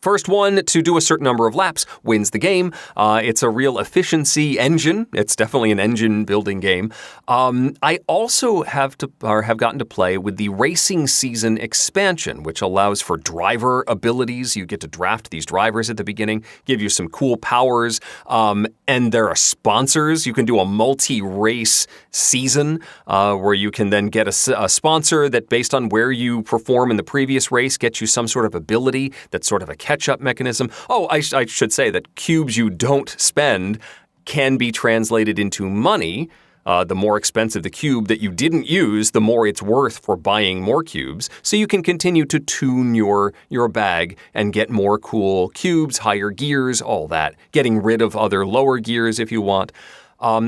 First one to do a certain number of laps wins the game. It's a real efficiency engine. It's definitely an engine building game. I also have gotten to play with the Racing Season expansion, which allows for driver abilities. You get to draft these drivers at the beginning, give you some cool powers, and there are sponsors. You can do a multi-race season where you can then get a sponsor that, based on where you perform in the previous race, gets you some sort of ability that's sort of a catch-up mechanism. Oh, I should say that cubes you don't spend can be translated into money. The more expensive the cube that you didn't use, the more it's worth for buying more cubes. So you can continue to tune your bag and get more cool cubes, higher gears, all that. Getting rid of other lower gears if you want.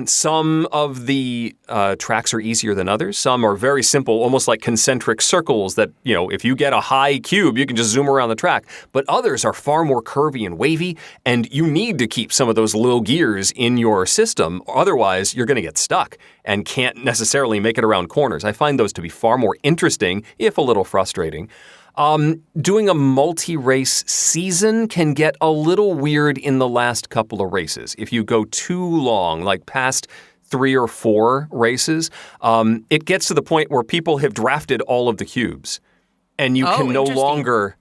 Some of the tracks are easier than others. Some are very simple, almost like concentric circles that, if you get a high cube, you can just zoom around the track. But others are far more curvy and wavy, and you need to keep some of those little gears in your system. Otherwise, you're going to get stuck and can't necessarily make it around corners. I find those to be far more interesting, if a little frustrating. Doing a multi-race season can get a little weird in the last couple of races. If you go too long, like past 3 or 4 races, it gets to the point where people have drafted all of the cubes, and you can no longer...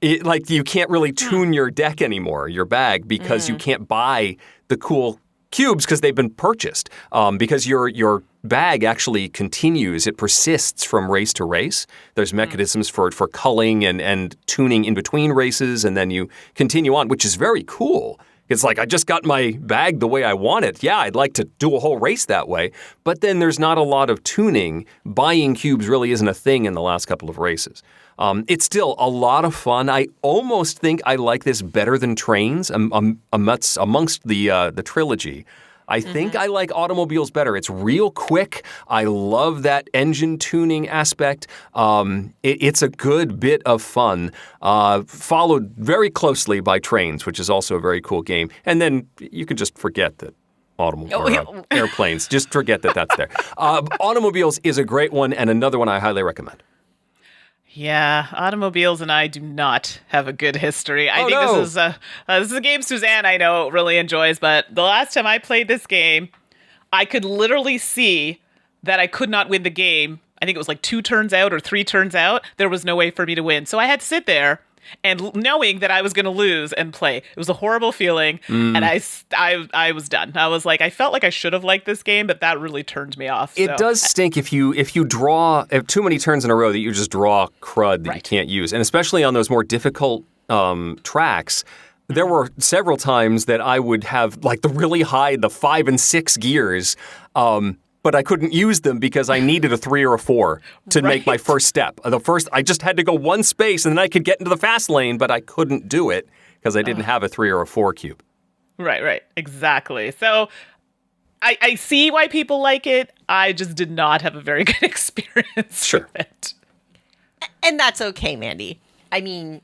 you can't really tune your deck anymore, your bag, because you can't buy the cool cubes because they've been purchased. Because your bag actually continues, it persists from race to race. There's mechanisms for culling and tuning in between races, and then you continue on, which is very cool. It's like, I just got my bag the way I want it. Yeah, I'd like to do a whole race that way. But then there's not a lot of tuning. Buying cubes really isn't a thing in the last couple of races. It's still a lot of fun. I almost think I like this better than Trains amongst the trilogy. I think I like Automobiles better. It's real quick. I love that engine tuning aspect. It's a good bit of fun, followed very closely by Trains, which is also a very cool game. And then you can just forget that airplanes. Just forget that that's there. Automobiles is a great one, and another one I highly recommend. Yeah, Automobiles and I do not have a good history. I think this is a game Suzanne I know really enjoys, but the last time I played this game, I could literally see that I could not win the game. I think it was like 2 turns out or 3 turns out. There was no way for me to win. So I had to sit there and knowing that I was going to lose and play. It was a horrible feeling, and I was done. I was like, I felt like I should have liked this game, but that really turned me off. It does stink if you have too many turns in a row that you just draw crud that you can't use, and especially on those more difficult tracks. There were several times that I would have like the really high, the 5 and 6 gears, but I couldn't use them because I needed a 3 or a 4 to make my first step. I just had to go 1 space and then I could get into the fast lane, but I couldn't do it because I didn't have a 3 or a 4 cube. Right. Exactly. So I see why people like it. I just did not have a very good experience with it. And that's okay, Mandy. I mean,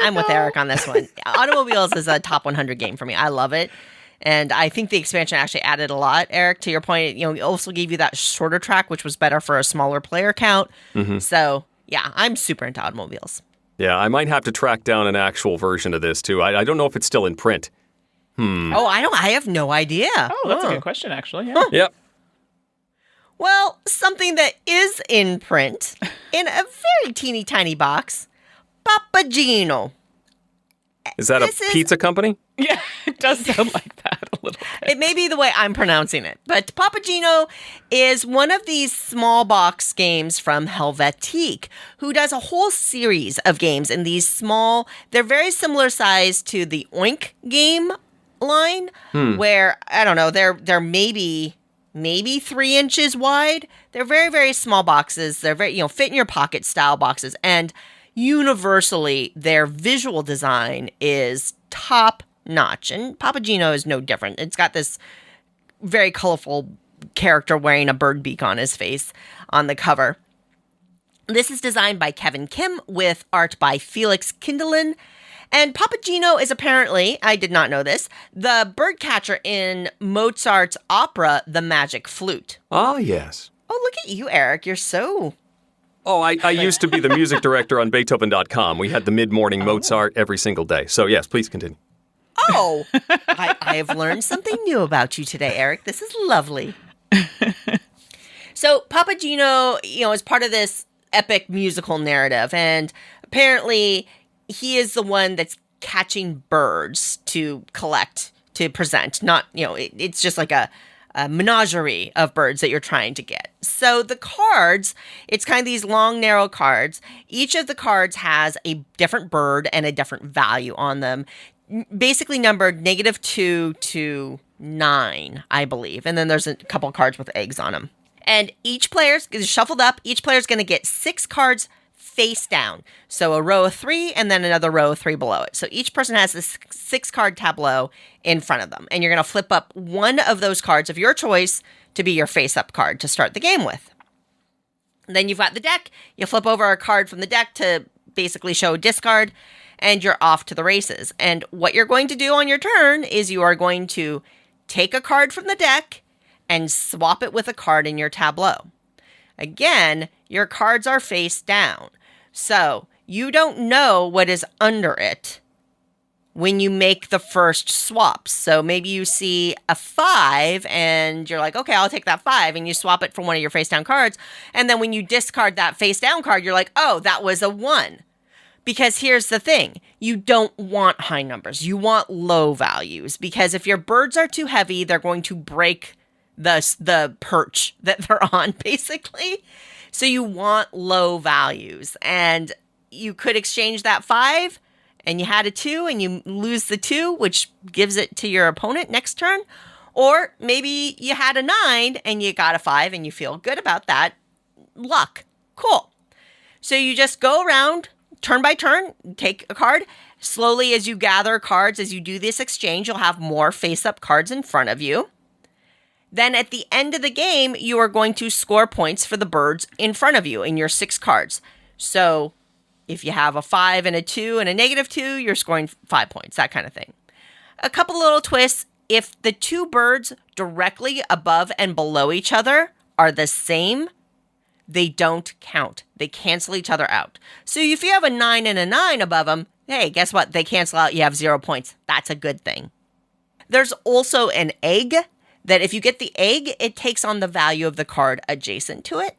I'm with Eric on this one. Automobiles is a top 100 game for me. I love it. And I think the expansion actually added a lot, Eric, to your point. It also gave you that shorter track, which was better for a smaller player count. So, yeah, I'm super into Automobiles. Yeah, I might have to track down an actual version of this, too. I don't know if it's still in print. Oh, I have no idea. Oh, that's a good question, actually. Yeah. Yep. Well, something that is in print, in a very teeny tiny box, Papageno. Is that a pizza company? Yeah, it does sound like that a little bit. It may be the way I'm pronouncing it, but Papageno is one of these small box games from Helvetique, who does a whole series of games in these small, they're very similar size to the Oink game line, where, I don't know, they're maybe 3 inches wide. They're very, very small boxes. They're very, fit in your pocket style boxes. And universally, their visual design is top notch. And Papageno is no different. It's got this very colorful character wearing a bird beak on his face on the cover. This is designed by Kevin Kim with art by Felix Kindelin. And Papageno is apparently, I did not know this, the bird catcher in Mozart's opera, The Magic Flute. Ah, yes. Oh, look at you, Eric. You're so Oh, I used to be the music director on Beethoven.com. We had the mid-morning Mozart every single day. So yes, please continue. Oh, I have learned something new about you today, Eric. This is lovely. So Papageno, is part of this epic musical narrative, and apparently he is the one that's catching birds to collect, to present. Not, it's just like a menagerie of birds that you're trying to get. So the cards, it's kind of these long, narrow cards. Each of the cards has a different bird and a different value on them, basically numbered -2 to 9, I believe. And then there's a couple cards with eggs on them. And each player's shuffled up. Each player's going to get 6 cards face down. So a row of 3 and then another row of 3 below it. So each person has this 6-card tableau in front of them. And you're going to flip up one of those cards of your choice to be your face-up card to start the game with. Then you've got the deck. You flip over a card from the deck to basically show discard, and you're off to the races. And what you're going to do on your turn is you are going to take a card from the deck and swap it with a card in your tableau. Again, your cards are face down. So you don't know what is under it when you make the first swaps. So maybe you see a 5 and you're like, okay, I'll take that 5, and you swap it for one of your face down cards. And then when you discard that face down card, you're like, oh, that was a 1. Because here's the thing, you don't want high numbers. You want low values, because if your birds are too heavy, they're going to break the perch that they're on, basically. So you want low values, and you could exchange that 5 and you had a 2 and you lose the 2, which gives it to your opponent next turn. Or maybe you had a 9 and you got a 5 and you feel good about that. Luck. Cool. So you just go around turn by turn, take a card. Slowly, as you gather cards, as you do this exchange, you'll have more face-up cards in front of you. Then at the end of the game, you are going to score points for the birds in front of you in your 6 cards. So if you have a 5 and a 2 and a -2, you're scoring 5 points, that kind of thing. A couple little twists. If the 2 birds directly above and below each other are the same, they don't count. They cancel each other out. So if you have a 9 and a 9 above them, hey, guess what? They cancel out. You have 0 points. That's a good thing. There's also an egg that if you get the egg, it takes on the value of the card adjacent to it.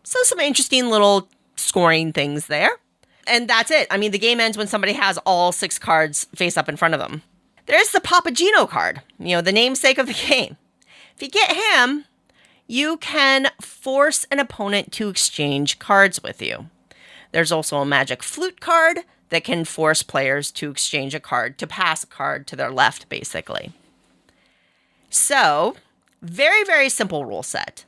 So some interesting little scoring things there. And that's it. I mean, the game ends when somebody has all 6 cards face up in front of them. There's the Papageno card, the namesake of the game. If you get him, you can force an opponent to exchange cards with you. There's also a magic flute card that can force players to exchange a card, to pass a card to their left, basically. So, very, very simple rule set.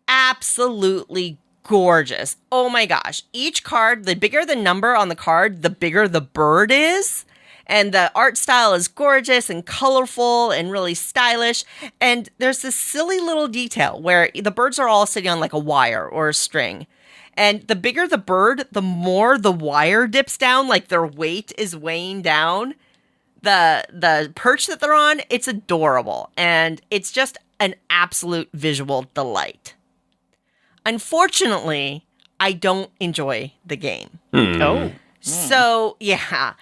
Absolutely gorgeous. Oh my gosh. Each card, the bigger the number on the card, the bigger the bird is. And the art style is gorgeous and colorful and really stylish. And there's this silly little detail where the birds are all sitting on like a wire or a string. And the bigger the bird, the more the wire dips down, like their weight is weighing down the perch that they're on. It's adorable. And it's just an absolute visual delight. Unfortunately, I don't enjoy the game. Oh. So, yeah.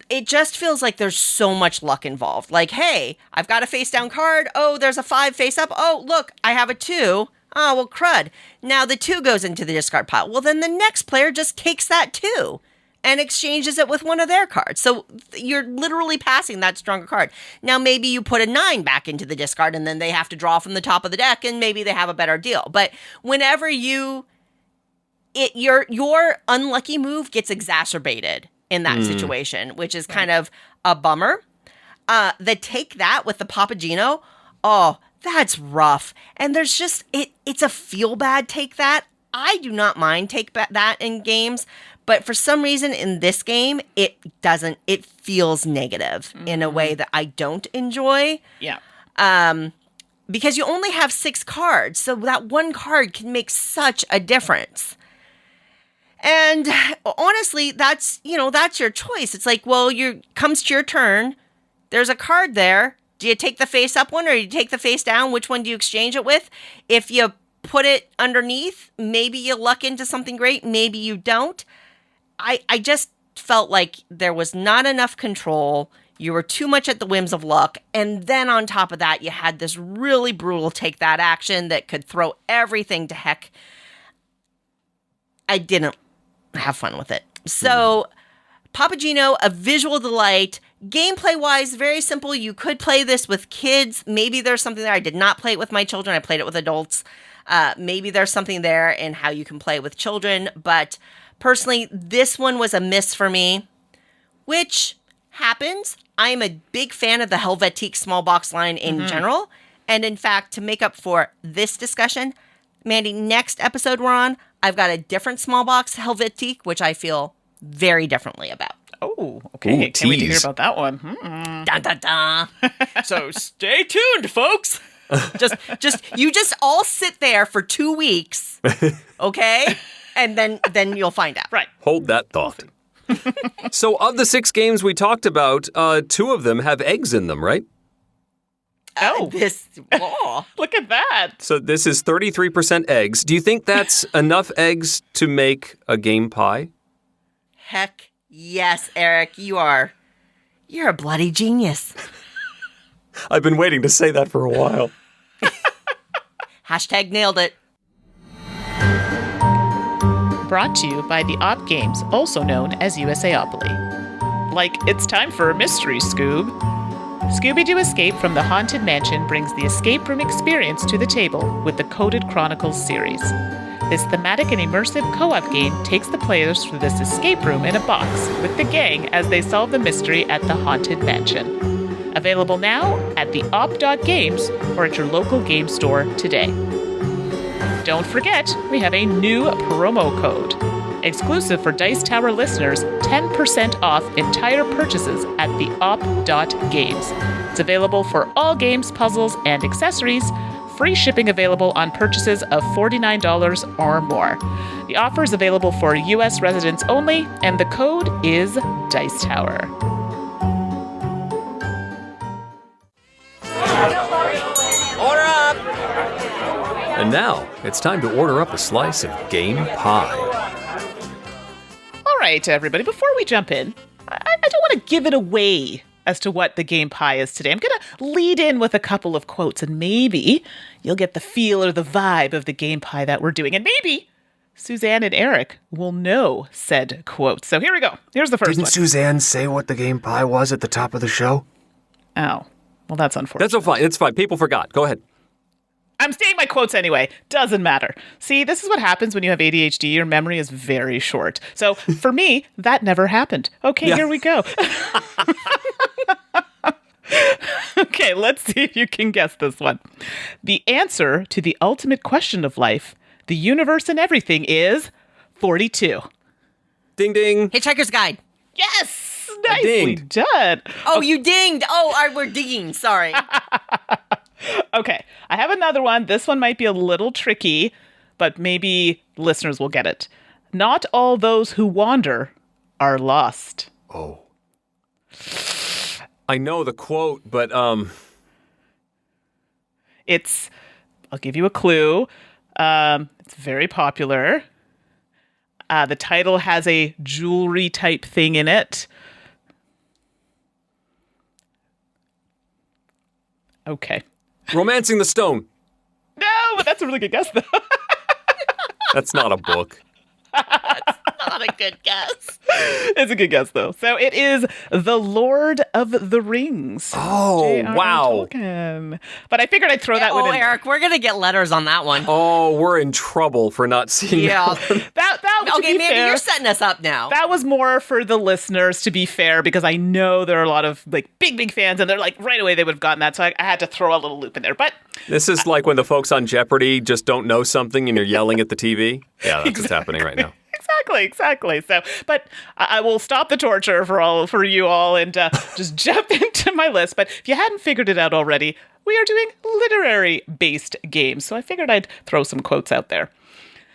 It just feels like there's so much luck involved. Like, hey, I've got a face down card. Oh, there's a 5 face up. Oh, look, I have a 2. Oh, well, crud. Now the 2 goes into the discard pile. Well, then the next player just takes that 2 and exchanges it with one of their cards. So you're literally passing that stronger card. Now, maybe you put a 9 back into the discard and then they have to draw from the top of the deck and maybe they have a better deal. But whenever your unlucky move gets exacerbated in that situation, which is kind of a bummer. Take that with the Papageno, oh, that's rough. And there's just, it's a feel bad take that. I do not mind take that in games, but for some reason in this game, it feels negative in a way that I don't enjoy. Yeah. Because you only have 6 cards, so that one card can make such a difference. And honestly, that's your choice. It's like, well, comes to your turn. There's a card there. Do you take the face up one or do you take the face down? Which one do you exchange it with? If you put it underneath. Maybe you luck into something great. Maybe you don't. I just felt like there was not enough control. You were too much at the whims of luck. And then on top of that, you had this really brutal take that action that could throw everything to heck. I didn't have fun with it. So Papageno, a visual delight. Gameplay-wise, very simple. You could play this with kids. Maybe there's something there. I did not play it with my children. I played it with adults. Maybe there's something there in how you can play with children. But personally, this one was a miss for me, which happens. I am a big fan of the Helvetique small box line in general. And in fact, to make up for this discussion, Mandi, next episode we're on, I've got a different small box Helvetique, which I feel very differently about. Oh, okay. Ooh, Can't wait to hear tease. about that one. Dun, dun, dun. So stay tuned, folks. You just all sit there for 2 weeks, okay? And then you'll find out. Right. Hold that thought. So of the 6 games we talked about, 2 of them have eggs in them, right? Look at that. So this is 33% eggs. Do you think that's enough eggs to make a game pie? Heck yes, Eric. You're a bloody genius. I've been waiting to say that for a while. Hashtag nailed it. Brought to you by TheOp.games, also known as USAopoly. Like, it's time for a mystery, Scoob. Scooby-Doo Escape from the Haunted Mansion brings the escape room experience to the table with the Coded Chronicles series. This thematic and immersive co-op game takes the players through this escape room in a box with the gang as they solve the mystery at the Haunted Mansion. Available now at TheOp.games or at your local game store today. Don't forget, we have a new promo code. Exclusive for Dice Tower listeners, 10% off entire purchases at TheOp.games. It's available for all games, puzzles, and accessories. Free shipping available on purchases of $49 or more. The offer is available for U.S. residents only, and the code is Dice Tower. Order up! And now, it's time to order up a slice of game pie. All right, everybody, before we jump in, I don't want to give it away as to what the game pie is today. I'm going to lead in with a couple of quotes, and maybe you'll get the feel or the vibe of the game pie that we're doing. And maybe Suzanne and Eric will know said quotes. So here we go. Here's the first Didn't one. Suzanne say what the game pie was at the top of the show? Oh, well, that's unfortunate. That's all fine. It's fine. People forgot. Go ahead. I'm saying my quotes anyway. Doesn't matter. See, this is what happens when you have ADHD. Your memory is very short. So for me, that never happened. Okay, Here we go. Okay, let's see if you can guess this one. The answer to the ultimate question of life, the universe and everything, is 42. Ding, ding. Hitchhiker's Guide. Yes! Nicely dinged. done. Oh, you dinged. Oh, we're dinging. Sorry. Okay, I have another one. This one might be a little tricky, but maybe listeners will get it. Not all those who wander are lost. Oh. I know the quote, but I'll give you a clue. It's very popular. The title has a jewelry type thing in it. Okay. Romancing the Stone. No, but that's a really good guess, though. That's not a book. Not a good guess. It's a good guess, though. So it is The Lord of the Rings. Oh, J.R.R. wow. Tolkien. But I figured I'd throw that one in. Eric, we're going to get letters on that one. Oh, we're in trouble for not seeing Yeah. That to Okay, be maybe fair, you're setting us up now. that was more for the listeners, to be fair, because I know there are a lot of big fans, and they're like right away they would have gotten that. So I had to throw a little loop in there. But This is like when the folks on Jeopardy just don't know something and you're yelling at the TV. Yeah, that's what's happening right now. Exactly. So, but I will stop the torture for you all and just jump into my list. But if you hadn't figured it out already, we are doing literary-based games. So I figured I'd throw some quotes out there.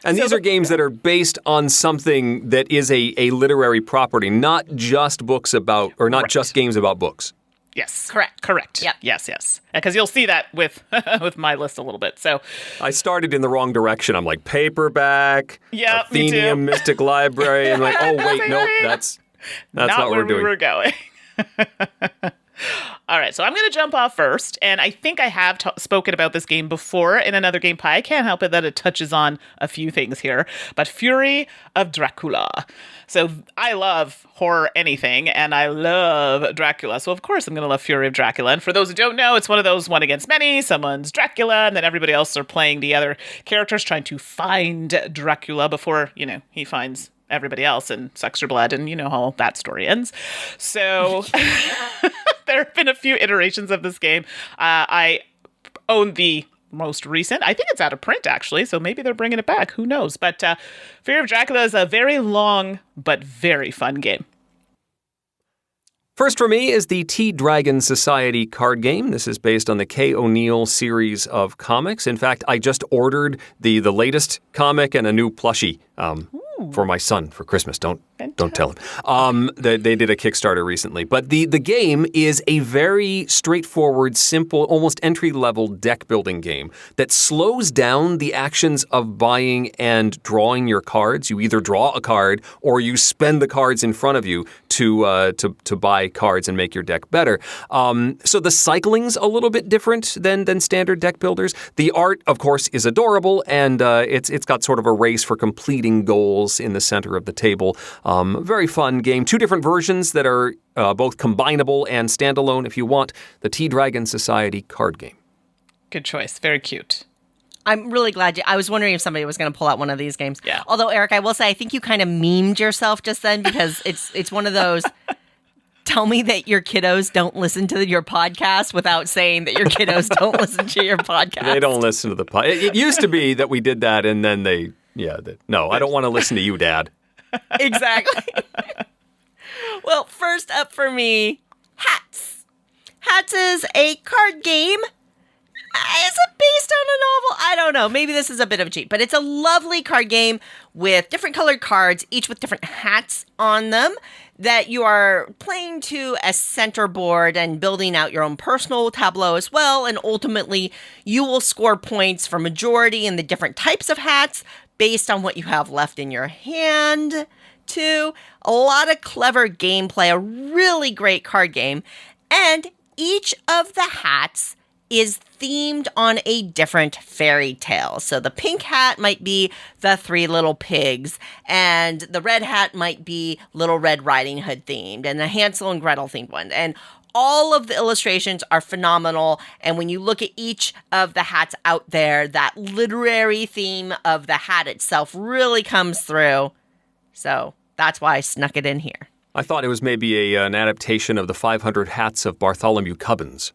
And these are games that are based on something that is a literary property, not just books about, or not just games about books. Yes. Correct. Yep. Yes. Because you'll see that with with my list a little bit. So I started in the wrong direction. I'm like, paperback, Yeah, me too. Athenium, Mystic Library. I'm like, oh, wait, nope, that's not what where we're doing. we were going. All right, so I'm going to jump off first, and I think I have spoken about this game before in another Game Pie. I can't help it that it touches on a few things here, but Fury of Dracula. So I love horror anything, and I love Dracula, so of course I'm going to love Fury of Dracula. And for those who don't know, it's one of those one against many. Someone's Dracula, and then everybody else are playing the other characters, trying to find Dracula before, he finds everybody else and sucks your blood, and you know how that story ends. So there have been a few iterations of this game. I own the most recent. I think it's out of print, actually, so maybe they're bringing it back. Who knows? But Fear of Dracula is a very long but very fun game. First for me is the T-Dragon Society card game. This is based on the Kay O'Neill series of comics. In fact, I just ordered the latest comic and a new plushie for my son for Christmas. Don't tell him. They did a Kickstarter recently. But the game is a very straightforward, simple, almost entry-level deck-building game that slows down the actions of buying and drawing your cards. You either draw a card or you spend the cards in front of you to buy cards and make your deck better. So the cycling's a little bit different than standard deck builders. The art, of course, is adorable, and it's got sort of a race for completing goals in the center of the table. Very fun game. Two different versions that are both combinable and standalone if you want. The T-Dragon Society card game. Good choice. Very cute. I'm really glad I was wondering if somebody was going to pull out one of these games. Yeah. Although, Eric, I will say, I think you kind of memed yourself just then because it's one of those, tell me that your kiddos don't listen to your podcast without saying that your kiddos don't listen to your podcast. They don't listen to the podcast. It used to be that we did that and then no, I don't want to listen to you, Dad. Exactly. Well, first up for me, Hats. Hats is a card game. Is it based on a novel? I don't know. Maybe this is a bit of a cheat, but it's a lovely card game with different colored cards, each with different hats on them that you are playing to a center board and building out your own personal tableau as well. And ultimately, you will score points for majority in the different types of hats based on what you have left in your hand, too. A lot of clever gameplay, a really great card game. And each of the hats is themed on a different fairy tale. So the pink hat might be the Three Little Pigs, and the red hat might be Little Red Riding Hood themed, and the Hansel and Gretel themed one. And all of the illustrations are phenomenal, and when you look at each of the hats out there, that literary theme of the hat itself really comes through. So that's why I snuck it in here. I thought it was maybe an adaptation of the 500 Hats of Bartholomew Cubbins.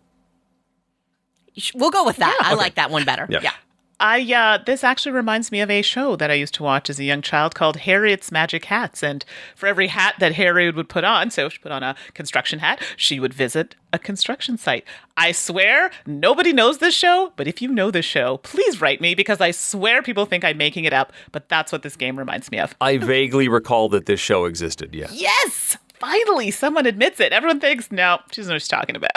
We'll go with that. Yeah, I like that one better. Yeah. This actually reminds me of a show that I used to watch as a young child called Harriet's Magic Hats. And for every hat that Harriet would put on, so if she put on a construction hat, she would visit a construction site. I swear nobody knows this show, but if you know this show, please write me because I swear people think I'm making it up, but that's what this game reminds me of. I vaguely recall that this show existed, yeah. Yes! Finally, someone admits it. Everyone thinks, no, she doesn't know what she's talking about.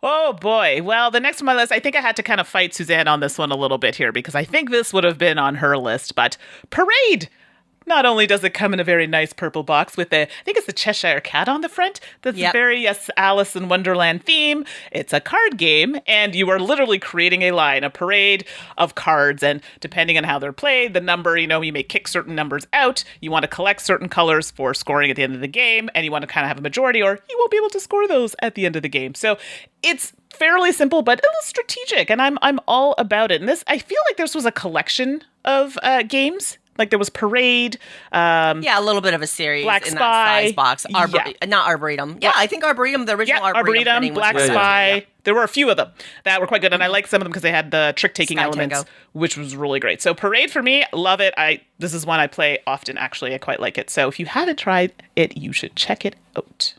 Oh boy. Well, the next on my list, I think I had to kind of fight Suzanne on this one a little bit here because I think this would have been on her list, but Parade! Not only does it come in a very nice purple box with I think it's the Cheshire Cat on the front. That's a very Alice in Wonderland theme. It's a card game, and you are literally creating a line, a parade of cards, and depending on how they're played, the number, you may kick certain numbers out. You want to collect certain colors for scoring at the end of the game, and you want to kind of have a majority, or you won't be able to score those at the end of the game. So it's fairly simple, but a little strategic, and I'm all about it. And I feel like this was a collection of games. Like there was Parade. A little bit of a series Black in Spy. that size box. Not Arboretum. Yeah, I think Arboretum, the original Arboretum. Black Spy. There were a few of them that were quite good, and I like some of them because they had the trick-taking elements, Tango, which was really great. So Parade for me, love it. This is one I play often, actually. I quite like it. So if you haven't tried it, you should check it out.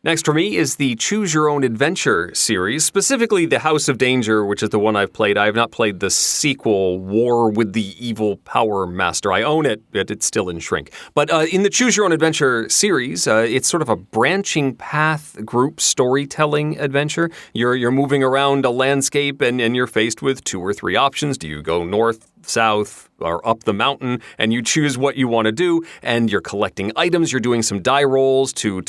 Next for me is the Choose Your Own Adventure series, specifically the House of Danger, which is the one I've played. I have not played the sequel, War with the Evil Power Master. I own it, but it's still in shrink. But in the Choose Your Own Adventure series, it's sort of a branching path group storytelling adventure. You're moving around a landscape and you're faced with 2 or 3 options. Do you go north, south, or up the mountain, and you choose what you want to do, and you're collecting items, you're doing some die rolls to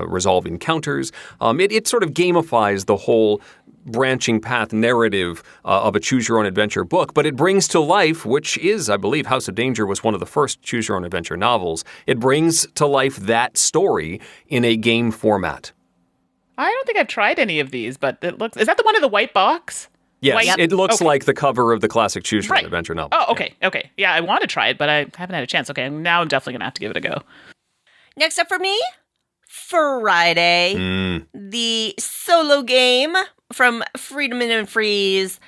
resolve encounters. It sort of gamifies the whole branching path narrative of a Choose Your Own Adventure book, but it brings to life, which is, I believe, House of Danger was one of the first Choose Your Own Adventure novels. It brings to life that story in a game format. I don't think I've tried any of these, but is that the one in the white box? Yes, it looks like the cover of the classic Choose Your Own Adventure novel. Oh, okay, okay. Yeah, I want to try it, but I haven't had a chance. Okay, now I'm definitely going to have to give it a go. Next up for me, Friday, the solo game from Freedom and Freeze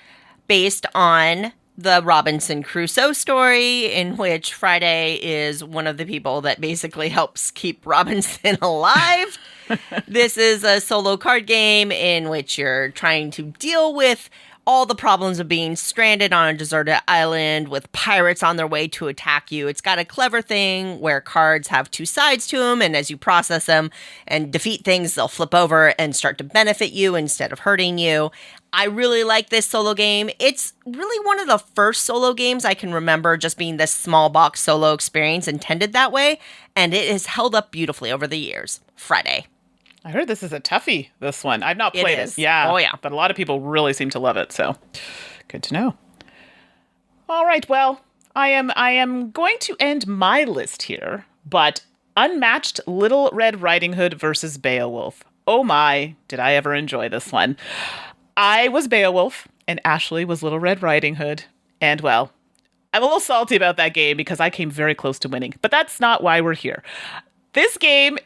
based on the Robinson Crusoe story, in which Friday is one of the people that basically helps keep Robinson alive. This is a solo card game in which you're trying to deal with all the problems of being stranded on a deserted island with pirates on their way to attack you. It's got a clever thing where cards have 2 sides to them, and as you process them and defeat things, they'll flip over and start to benefit you instead of hurting you. I really like this solo game. It's really one of the first solo games I can remember just being this small box solo experience intended that way, and it has held up beautifully over the years. Friday. I heard this is a toughie, this one. I've not played it. Yeah. Oh, yeah. But a lot of people really seem to love it, so good to know. All right, well, I am going to end my list here, but Unmatched Little Red Riding Hood versus Beowulf. Oh my, did I ever enjoy this one. I was Beowulf, and Ashley was Little Red Riding Hood, and well, I'm a little salty about that game because I came very close to winning, but that's not why we're here. This game,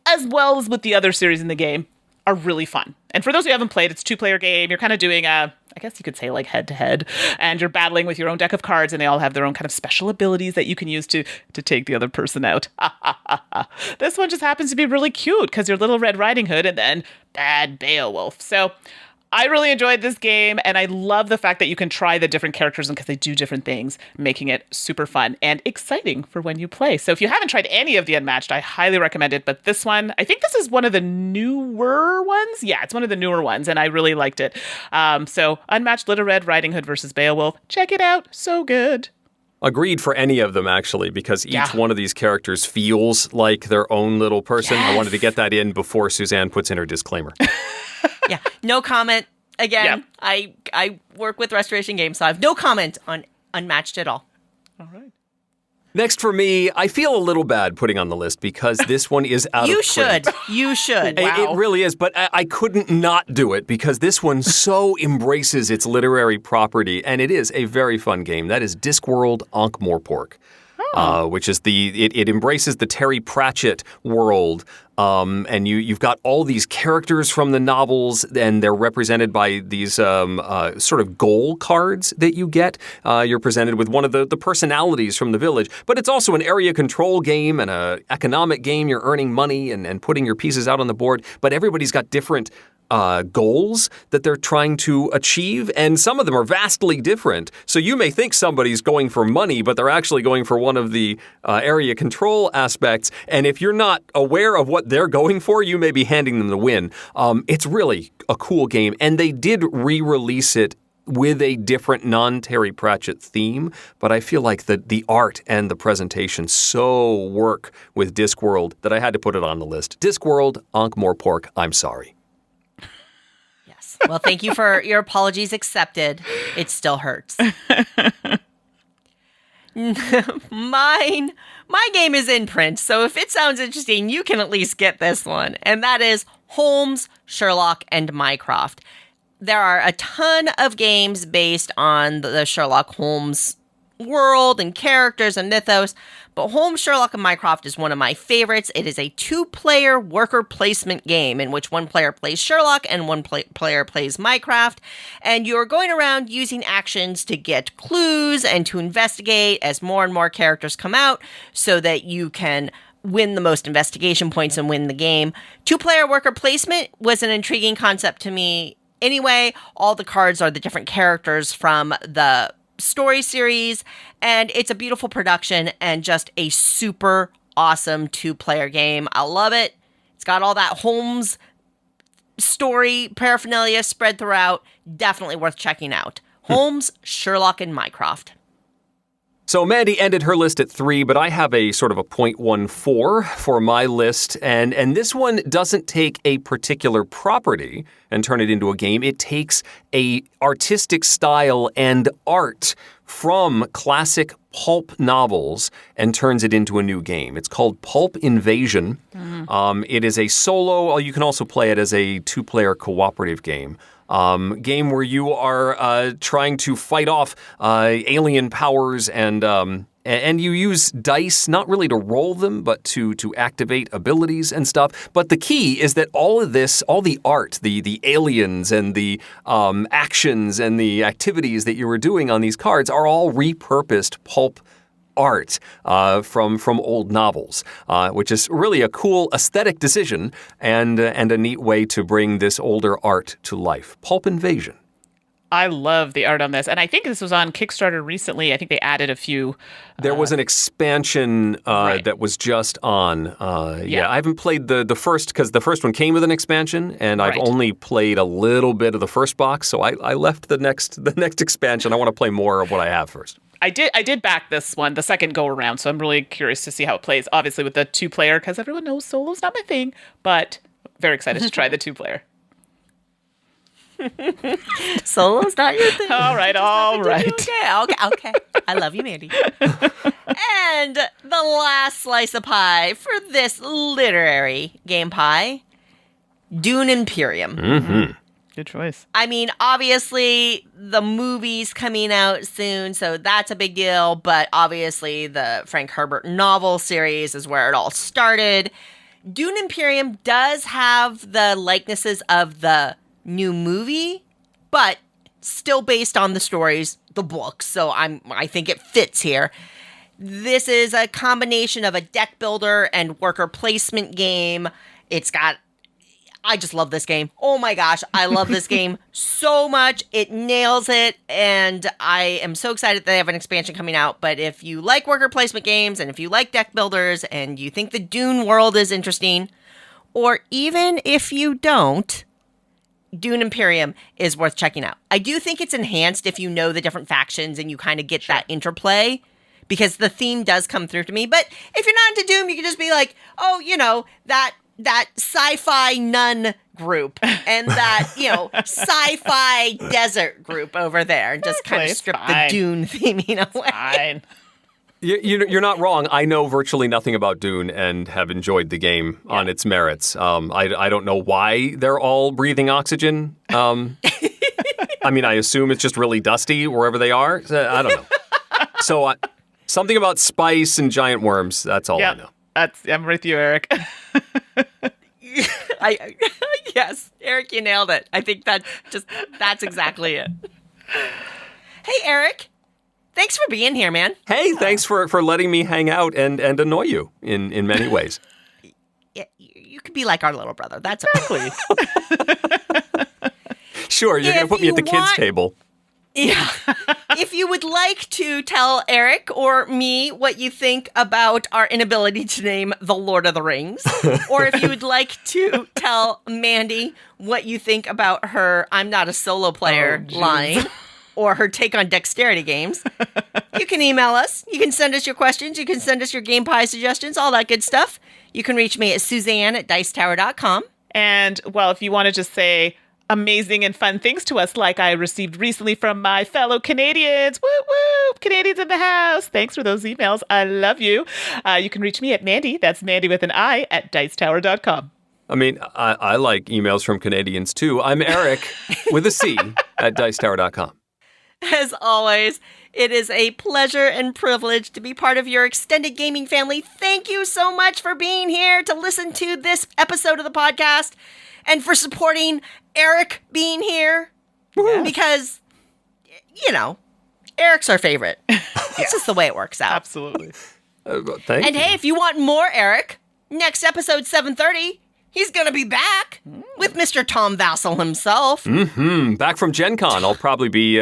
as well as with the other series in the game, are really fun. And for those who haven't played, it's a 2-player game. You're kind of doing I guess you could say like head-to-head, and you're battling with your own deck of cards, and they all have their own kind of special abilities that you can use to take the other person out. This one just happens to be really cute because you're Little Red Riding Hood and then bad Beowulf. So I really enjoyed this game, and I love the fact that you can try the different characters because they do different things, making it super fun and exciting for when you play. So if you haven't tried any of the Unmatched, I highly recommend it. But this one, I think this is one of the newer ones. Yeah, it's one of the newer ones, and I really liked it. So Unmatched Little Red Riding Hood versus Beowulf. Check it out. So good. Agreed for any of them, actually, because each one of these characters feels like their own little person. Yes. I wanted to get that in before Suzanne puts in her disclaimer. Yeah, no comment. Again, I work with Restoration Games, so I have no comment on Unmatched at all. All right. Next for me, I feel a little bad putting on the list because this one is out of print. You should. Wow. It really is, but I couldn't not do it because this one so embraces its literary property, and it is a very fun game. That is Discworld Ankh-Morpork. Which is it embraces the Terry Pratchett world, and you've got all these characters from the novels, and they're represented by these sort of goal cards that you get. You're presented with one of the personalities from the village, but it's also an area control game and an economic game. You're earning money and putting your pieces out on the board, but everybody's got different goals that they're trying to achieve, and some of them are vastly different. So you may think somebody's going for money, but they're actually going for one of the area control aspects, and if you're not aware of what they're going for, you may be handing them the win. It's really a cool game, and they did re-release it with a different non-Terry Pratchett theme, but I feel like the art and the presentation so work with Discworld that I had to put it on the list. Discworld, Ankh-Morpork, I'm sorry. Well, thank you for your apologies accepted. It still hurts. My game is in print, so if it sounds interesting, you can at least get this one. And that is Holmes, Sherlock, and Mycroft. There are a ton of games based on the Sherlock Holmes world and characters and mythos, but Holmes, Sherlock, and Mycroft is one of my favorites. It is a 2-player worker placement game in which one player plays Sherlock and one player plays Mycroft, and you're going around using actions to get clues and to investigate as more and more characters come out so that you can win the most investigation points and win the game. 2-player worker placement was an intriguing concept to me. Anyway, all the cards are the different characters from the story series, and it's a beautiful production and just a super awesome 2-player game. I love it. It's got all that Holmes story paraphernalia spread throughout. Definitely worth checking out. Holmes, Sherlock, and Mycroft. So Mandi ended her list at 3, but I have a sort of a 0.14 for my list. And this one doesn't take a particular property and turn it into a game. It takes a artistic style and art from classic pulp novels and turns it into a new game. It's called Pulp Invasion. It is a solo, you can also play it as a 2-player cooperative game. Game where you are trying to fight off alien powers and you use dice, not really to roll them, but to activate abilities and stuff. But the key is that all of this, all the art, the aliens and the actions and the activities that you were doing on these cards are all repurposed pulp art from old novels, which is really a cool aesthetic decision and a neat way to bring this older art to life. Pulp Invasion. I love the art on this. And I think this was on Kickstarter recently. I think they added a few. There was an expansion right. that was just on. Yeah, I haven't played the first because the first one came with an expansion, and I've Right. only played a little bit of the first box. So I left the next expansion. I want to play more of what I have first. I did back this one, the second go around, so I'm really curious to see how it plays. Obviously with the 2-player, because everyone knows solo's not my thing, but very excited to try the 2-player. Solo's not your thing. All right. Okay. I love you, Mandi. And the last slice of pie for this literary game pie, Dune Imperium. Mm-hmm. Good choice. I mean, obviously, the movie's coming out soon, so that's a big deal. But obviously, the Frank Herbert novel series is where it all started. Dune Imperium does have the likenesses of the new movie, but still based on the stories, the books. So I think it fits here. This is a combination of a deck builder and worker placement game. I just love this game. Oh my gosh, I love this game so much. It nails it, and I am so excited that they have an expansion coming out. But if you like worker placement games, and if you like deck builders, and you think the Dune world is interesting, or even if you don't, Dune Imperium is worth checking out. I do think it's enhanced if you know the different factions and you kind of get that interplay, because the theme does come through to me. But if you're not into Dune, you can just be like, oh, that sci-fi nun group and that, sci-fi desert group over there, and just kind of strip the Dune theming away. Fine. You're not wrong. I know virtually nothing about Dune and have enjoyed the game on its merits. I don't know why they're all breathing oxygen. I mean, I assume it's just really dusty wherever they are. I don't know. So something about spice and giant worms. That's all I know. I'm with you, Eric. Yes, Eric, you nailed it. I think that's exactly it. Hey, Eric. Thanks for being here, man. Hey, thanks for letting me hang out and annoy you in many ways. Yeah, you could be like our little brother. That's okay. Sure, you're going to put me at the kids' table. Yeah. If you would like to tell Eric or me what you think about our inability to name The Lord of the Rings, or if you would like to tell Mandi what you think about her I'm not a solo player line, or her take on dexterity games, you can email us. You can send us your questions. You can send us your game pie suggestions, all that good stuff. You can reach me at Suzanne@dicetower.com. And, well, if you want to just say amazing and fun things to us, like I received recently from my fellow Canadians. Woo woo! Canadians in the house. Thanks for those emails. I love you. You can reach me at Mandi. That's Mandi with an I at dicetower.com. I mean, I like emails from Canadians too. I'm Eric with a C at dicetower.com. As always, it is a pleasure and privilege to be part of your extended gaming family. Thank you so much for being here to listen to this episode of the podcast and for supporting Eric being here. Woo-hoo. Because, Eric's our favorite. It's just the way it works out. Absolutely. Thank And you. hey, if you want more Eric, next episode 7:30, he's going to be back with Mr. Tom Vassell himself. Back from Gen Con. I'll probably be,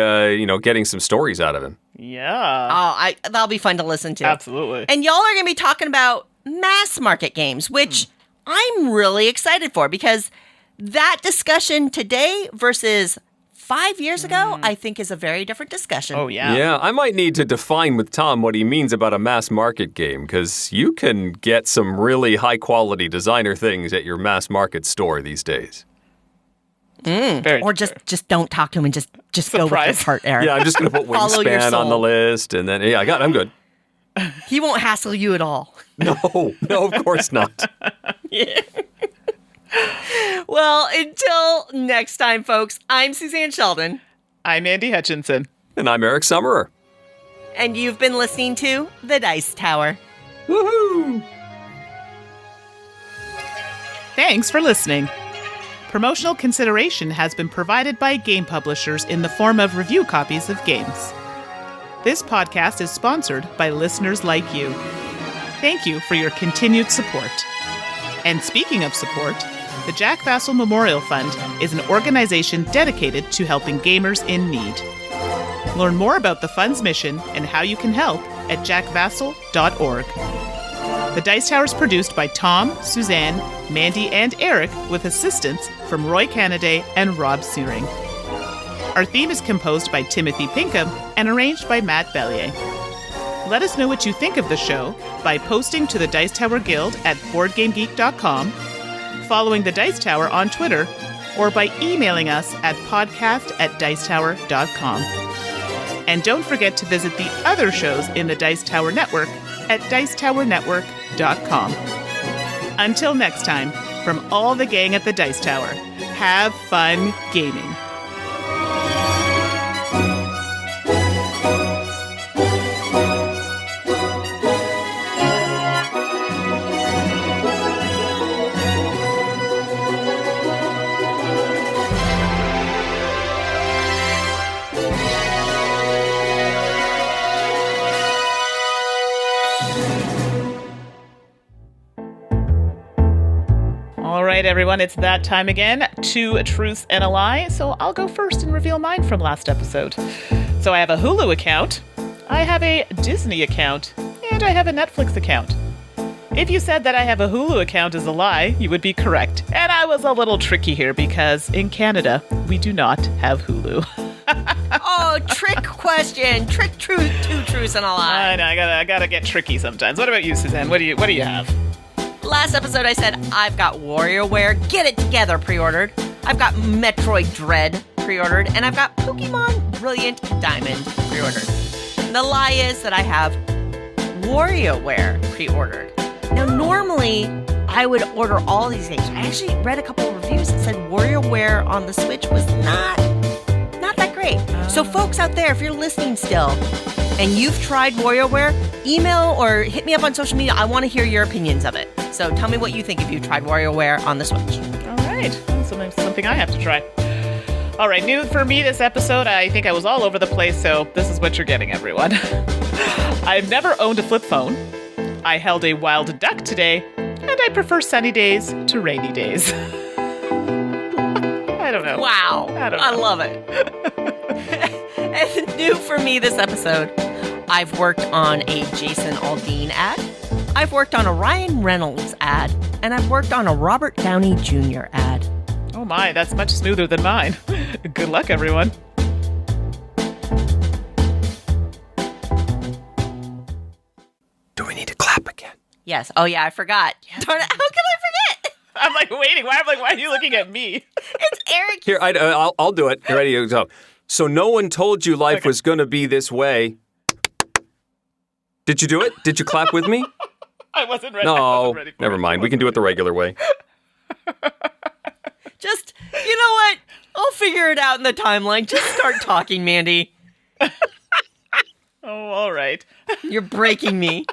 getting some stories out of him. Yeah. That'll be fun to listen to. Absolutely. And y'all are going to be talking about mass market games, which I'm really excited for because that discussion today versus 5 years ago, I think is a very different discussion. Oh, yeah. Yeah, I might need to define with Tom what he means about a mass market game, because you can get some really high-quality designer things at your mass market store these days. Very Or true. just don't talk to him and just go with your Surprise. heart, Eric. Yeah, I'm just going to put Follow your Wingspan on the soul. list, and then, yeah, I'm good. He won't hassle you at all. No, of course not. Well, until next time, folks, I'm Suzanne Sheldon, I'm Andy Hutchinson. And I'm Eric Summerer. and you've been listening to The Dice Tower. Woohoo! Thanks for listening. Promotional consideration has been provided by game publishers in the form of review copies of games. This podcast is sponsored by listeners like you. Thank you for your continued support. And speaking of support, the Jack Vassell Memorial Fund is an organization dedicated to helping gamers in need. Learn more about the fund's mission and how you can help at jackvassell.org. The Dice Tower is produced by Tom, Suzanne, Mandi, and Eric with assistance from Roy Canaday and Rob Searing. Our theme is composed by Timothy Pinkham and arranged by Matt Bellier. Let us know what you think of the show by posting to the Dice Tower Guild at BoardGameGeek.com, following the Dice Tower on Twitter, or by emailing us at podcast@dicetower.com. And don't forget to visit the other shows in the Dice Tower Network at dicetowernetwork.com. Until next time, from all the gang at the Dice Tower, have fun gaming. All right, everyone, it's that time again. 2 truths and a lie. So I'll go first and reveal mine from last episode. So I have a Hulu account, I have a Disney account, and I have a Netflix account. If you said that I have a Hulu account as a lie, you would be correct. And I was a little tricky here because in Canada, we do not have Hulu. Oh, trick question. Trick truth, 2 truths and a lie. I know, I gotta get tricky sometimes. What about you, Suzanne? What do you have? Last episode I said I've got WarioWare Get It Together pre-ordered. I've got Metroid Dread pre-ordered. And I've got Pokemon Brilliant Diamond pre-ordered. And the lie is that I have WarioWare pre-ordered. Now, normally I would order all these games. I actually read a couple of reviews that said WarioWare on the Switch was not that great. So folks out there, if you're listening still and you've tried WarioWare, email or hit me up on social media. I want to hear your opinions of it. So tell me what you think if you tried WarioWare on the Switch. All right. Something I have to try. All right, new for me this episode. I think I was all over the place, so this is what you're getting, everyone. I've never owned a flip phone. I held a wild duck today, and I prefer sunny days to rainy days. I don't know. Wow. I don't know. I love it. And new for me this episode, I've worked on a Jason Aldean ad. I've worked on a Ryan Reynolds ad. And I've worked on a Robert Downey Jr. ad. Oh my, that's much smoother than mine. Good luck, everyone. Do we need to clap again? Yes. Oh, yeah, I forgot. Darn it. How could I forget? I'm like waiting. Why are you looking at me? It's Eric. Here, I'll do it. You ready to go? So no one told you life was going to be this way. Did you do it? Did you clap with me? I wasn't ready. No, never mind. We can do it the regular way. Just, you know what? I'll figure it out in the timeline. Just start talking, Mandy. Oh, all right. You're breaking me.